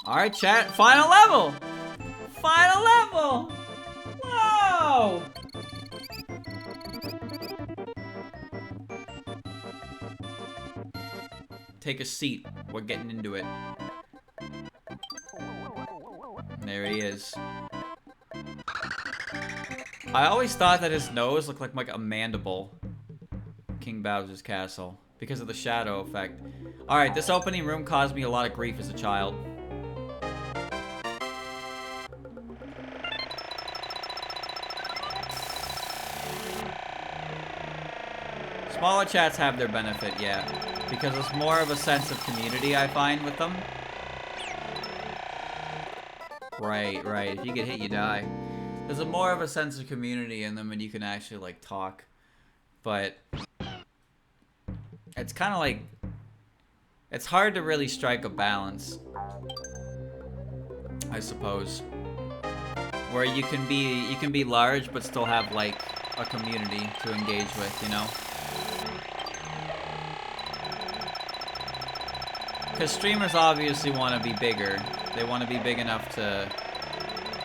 Alright, chat. Final level! Final level! Whoa! Take a seat. We're getting into it. There he is. I always thought that his nose looked like a mandible. King Bowser's castle. Because of the shadow effect. Alright, this opening room caused me a lot of grief as a child. Smaller chats have their benefit, yeah. Because it's more of a sense of community, I find, with them. Right, right. If you get hit, you die. There's a more of a sense of community in them and you can actually, like, talk. But it's kind of like... it's hard to really strike a balance, I suppose. Where you can be large but still have, like, a community to engage with, you know? Because streamers obviously want to be bigger. They want to be big enough to...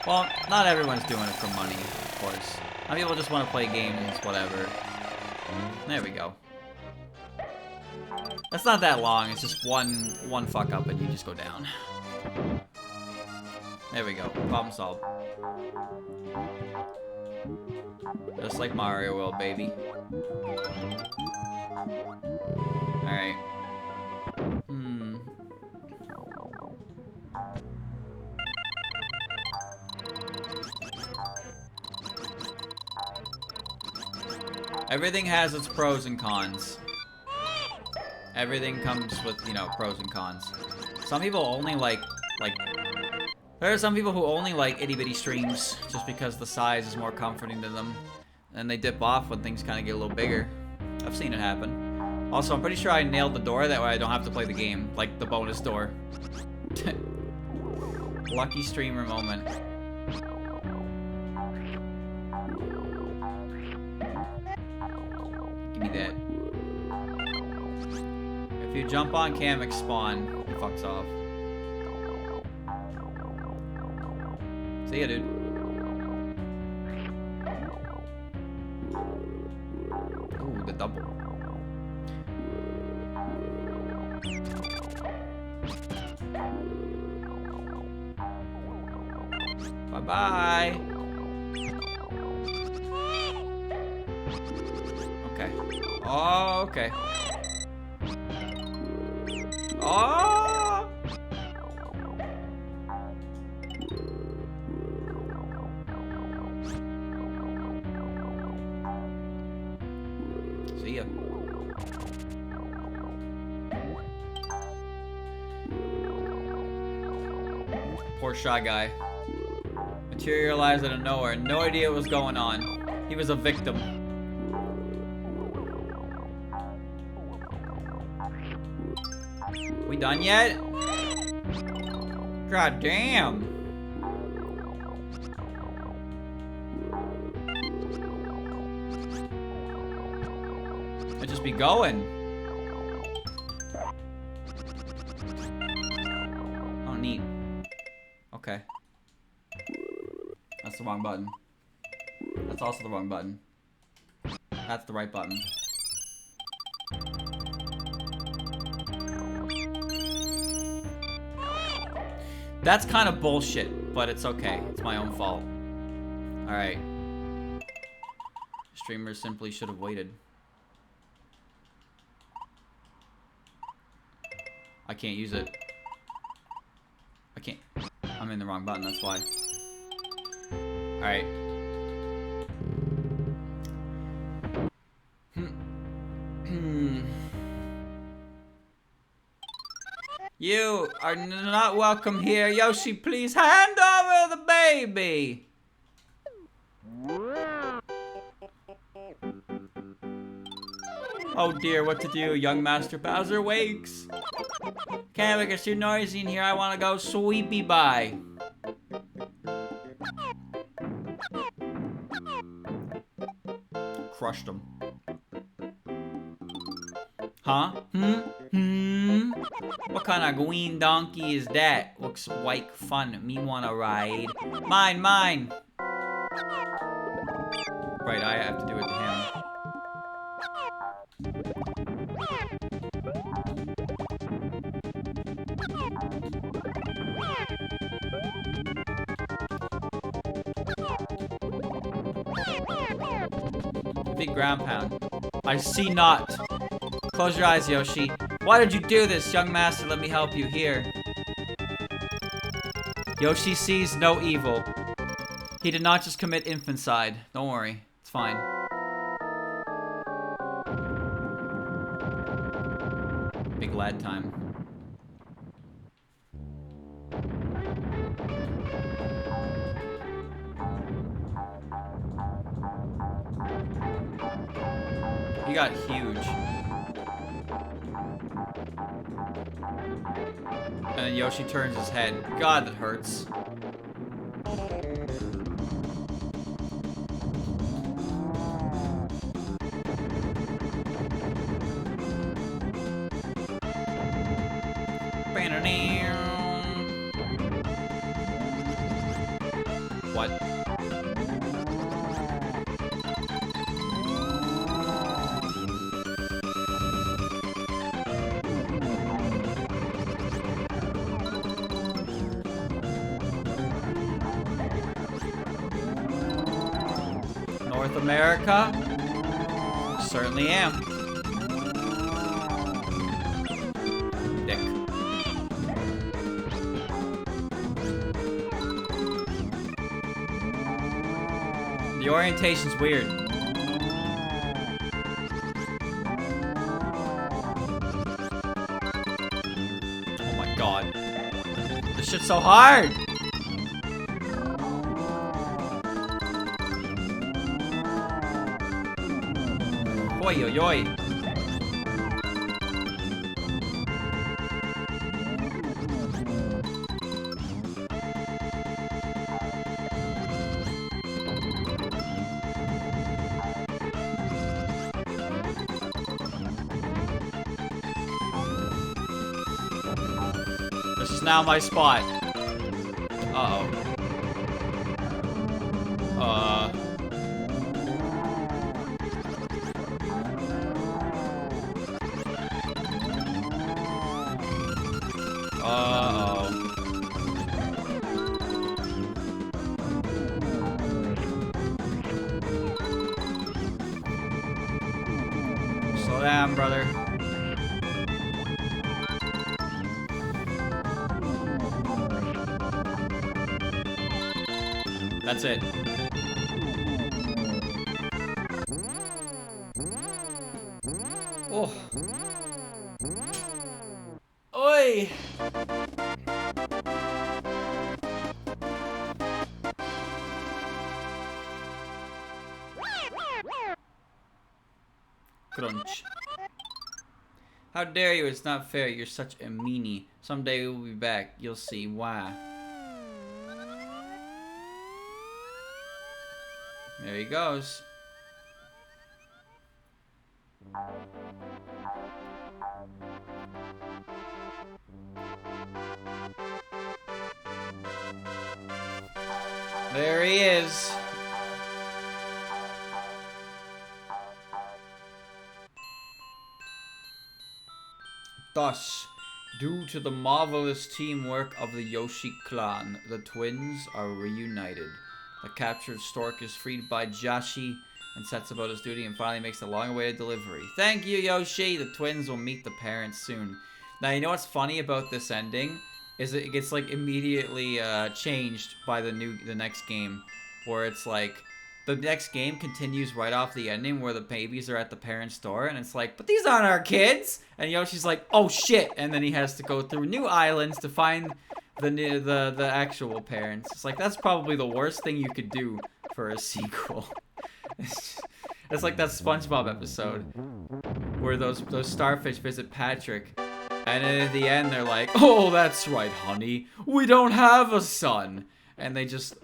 well, not everyone's doing it for money, of course. Some people just want to play games, whatever. There we go. That's not that long, it's just one fuck up and you just go down. There we go, problem solved. Just like Mario World, baby. Alright. Everything has its pros and cons. Everything comes with, you know, pros and cons. Some people only like, there are some people who only like itty-bitty streams just because the size is more comforting to them. And they dip off when things kind of get a little bigger. I've seen it happen. Also, I'm pretty sure I nailed the door, that way I don't have to play the game. Like, the bonus door. Lucky streamer moment. Give me that. If you jump on Kamek spawn, it fucks off. See ya, dude. Ooh, the double. Bye-bye. Okay. Oh, okay. Oh! See ya. Poor Shy Guy. Materialized out of nowhere. No idea what was going on. He was a victim. We done yet? God damn. I'd just be going. Oh, neat. Okay. That's the wrong button. That's also the wrong button. That's the right button. That's kind of bullshit, but it's okay. It's my own fault. Alright. Streamers simply should have waited. I can't use it. I can't. I'm in the wrong button, that's why. Alright. You are not welcome here. Yoshi, please hand over the baby. Oh dear, what to do? Young Master Bowser wakes. Kamek, it's too noisy in here. I want to go sweepy by. Crushed him. Huh? What kind of green donkey is that? What looks like fun. Me wanna ride. Mine, mine! Right, I have to do it to him. Big ground pound. I see not. Close your eyes, Yoshi. Why did you do this, young master? Let me help you. Here. Yoshi sees no evil. He did not just commit infanticide. Don't worry. It's fine. Big lad time. He got huge. And then Yoshi turns his head. God, that hurts. What? North America? Certainly am. Dick. The orientation's weird. Oh my god. This shit's so hard! Oi, oi, oi. This is now my spot. Uh-oh. Uh-oh. Slow down, brother. That's it. Oh. Oi! Crunch. How dare you? It's not fair. You're such a meanie. Someday we'll be back. You'll see why. There he goes. There he is. Thus, due to the marvelous teamwork of the Yoshi clan, the twins are reunited. The captured stork is freed by Yoshi and sets about his duty and finally makes the long-awaited delivery. Thank you, Yoshi! The twins will meet the parents soon. Now, you know what's funny about this ending? Is it gets, like, immediately changed by the next game. Where it's like, the next game continues right off the ending where the babies are at the parents' door, and it's like, but these aren't our kids! And Yoshi's like, oh shit! And then he has to go through new islands to find the actual parents. It's like, that's probably the worst thing you could do for a sequel. It's like that SpongeBob episode where those starfish visit Patrick, and then at the end they're like, oh, that's right, honey, we don't have a son. And they just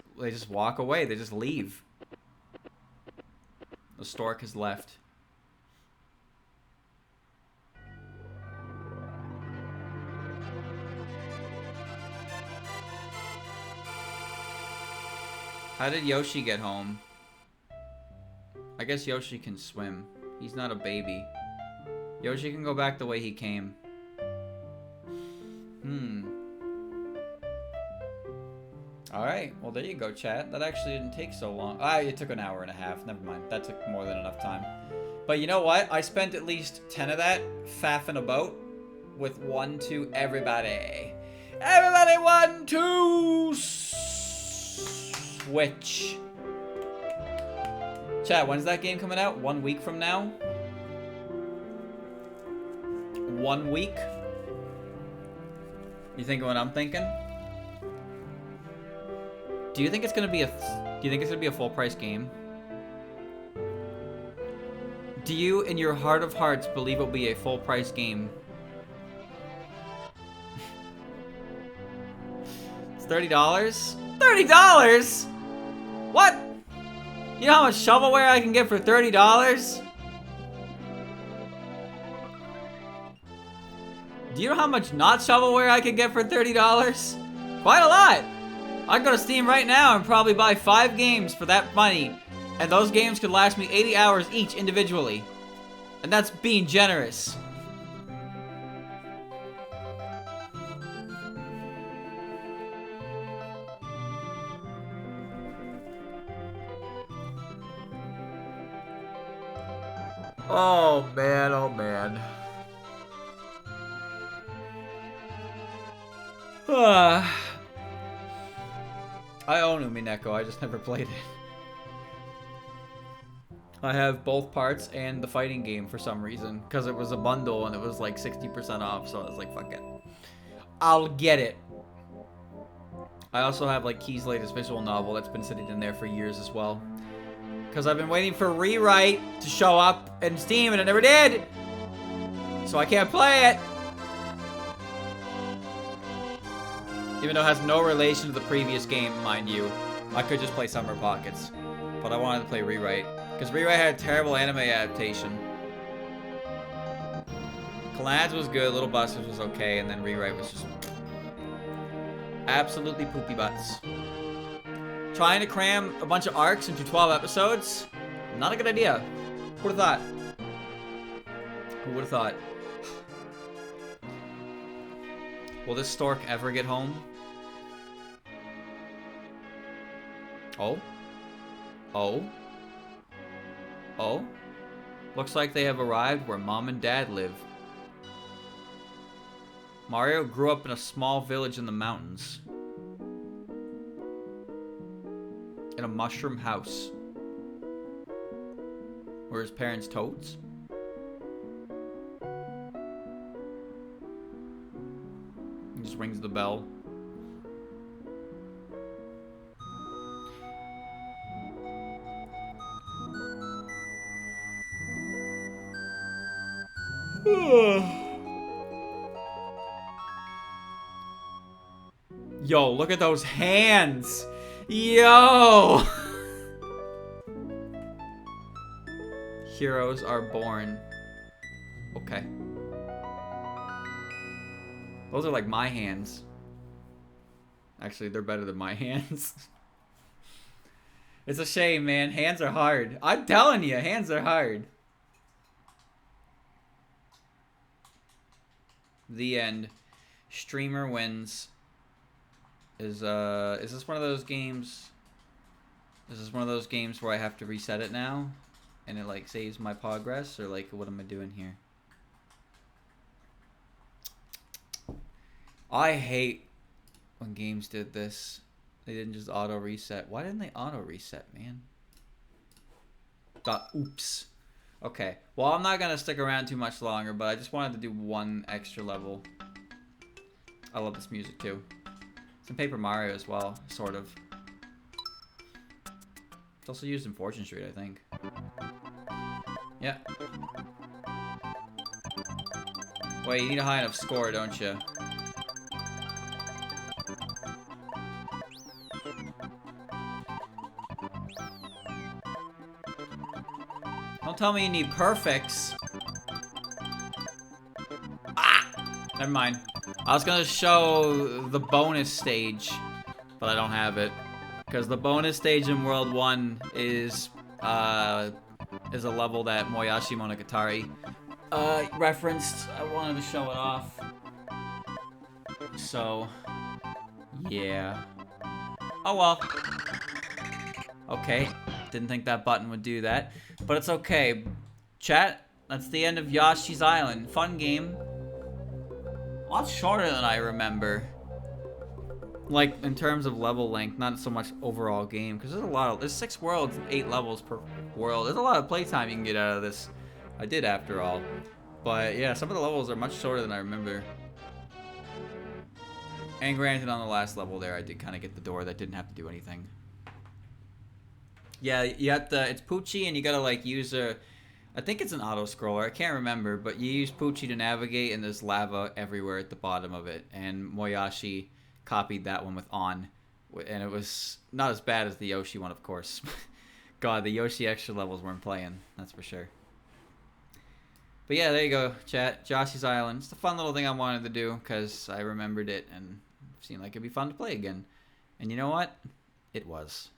walk away. They just leave. The stork has left. How did Yoshi get home? I guess Yoshi can swim. He's not a baby. Yoshi can go back the way he came. Alright, well there you go, chat. That actually didn't take so long. It took an hour and a half. Never mind. That took more than enough time. But you know what? I spent at least 10 of that faffing about with 1, 2, everybody. Everybody, 1, 2, switch. Chat, when's that game coming out? 1 week from now? 1 week? You thinking what I'm thinking? Do you think it's gonna be a full price game? Do you, in your heart of hearts, believe it'll be a full price game? It's $30? $30?! What? You know how much shovelware I can get for $30? Do you know how much not shovelware I can get for $30? Quite a lot! I can go to Steam right now and probably buy 5 games for that money. And those games could last me 80 hours each individually. And that's being generous. Oh man, oh man. I own Umineko, I just never played it. I have both parts and the fighting game for some reason, because it was a bundle and it was like 60% off, so I was like, fuck it. I'll get it. I also have like Key's latest visual novel that's been sitting in there for years as well. Because I've been waiting for Rewrite to show up in Steam and it never did! So I can't play it! Even though it has no relation to the previous game, mind you. I could just play Summer Pockets. But I wanted to play Rewrite. Because Rewrite had a terrible anime adaptation. Clans was good, Little Busters was okay, and then Rewrite was just... absolutely poopy butts. Trying to cram a bunch of arcs into 12 episodes? Not a good idea. Who would've thought? Who would've thought? Will this stork ever get home? Oh? Oh? Oh? Looks like they have arrived where Mom and Dad live. Mario grew up in a small village in the mountains. In a mushroom house. Were his parents toads? He just rings the bell. Yo, look at those hands! Yo! Heroes are born. Okay. Those are like my hands. Actually, they're better than my hands. It's a shame, man. Hands are hard. I'm telling you, hands are hard. The end. Streamer wins. Is this one of those games? Is this one of those games where I have to reset it now? And it like saves my progress? Or like, what am I doing here? I hate when games did this. They didn't just auto reset. Why didn't they auto reset, man? Oops. Okay. Well, I'm not gonna stick around too much longer, but I just wanted to do one extra level. I love this music too. It's in Paper Mario as well, sort of. It's also used in Fortune Street, I think. Yeah. Wait, you need a high enough score, don't you? Don't tell me you need perfects. Ah! Never mind. I was gonna show the bonus stage, but I don't have it. Because the bonus stage in World 1 is a level that Moyashi Monogatari referenced. I wanted to show it off. So, yeah. Oh well. Okay. Didn't think that button would do that. But it's okay. Chat, that's the end of Yoshi's Island. Fun game. A lot shorter than I remember. Like, in terms of level length, not so much overall game. Because there's 6 worlds, 8 levels per world. There's a lot of playtime you can get out of this. I did, after all. But, yeah, some of the levels are much shorter than I remember. And granted, on the last level there, I did kind of get the door that didn't have to do anything. Yeah, you have to, it's Poochie, and you gotta, like, use I think it's an auto-scroller, I can't remember, but you use Poochie to navigate, and there's lava everywhere at the bottom of it. And Moyashi copied that one with On. And it was not as bad as the Yoshi one, of course. God, the Yoshi extra levels weren't playing, that's for sure. But yeah, there you go, chat. Yoshi's Island. It's a fun little thing I wanted to do, because I remembered it, and it seemed like it'd be fun to play again. And you know what? It was.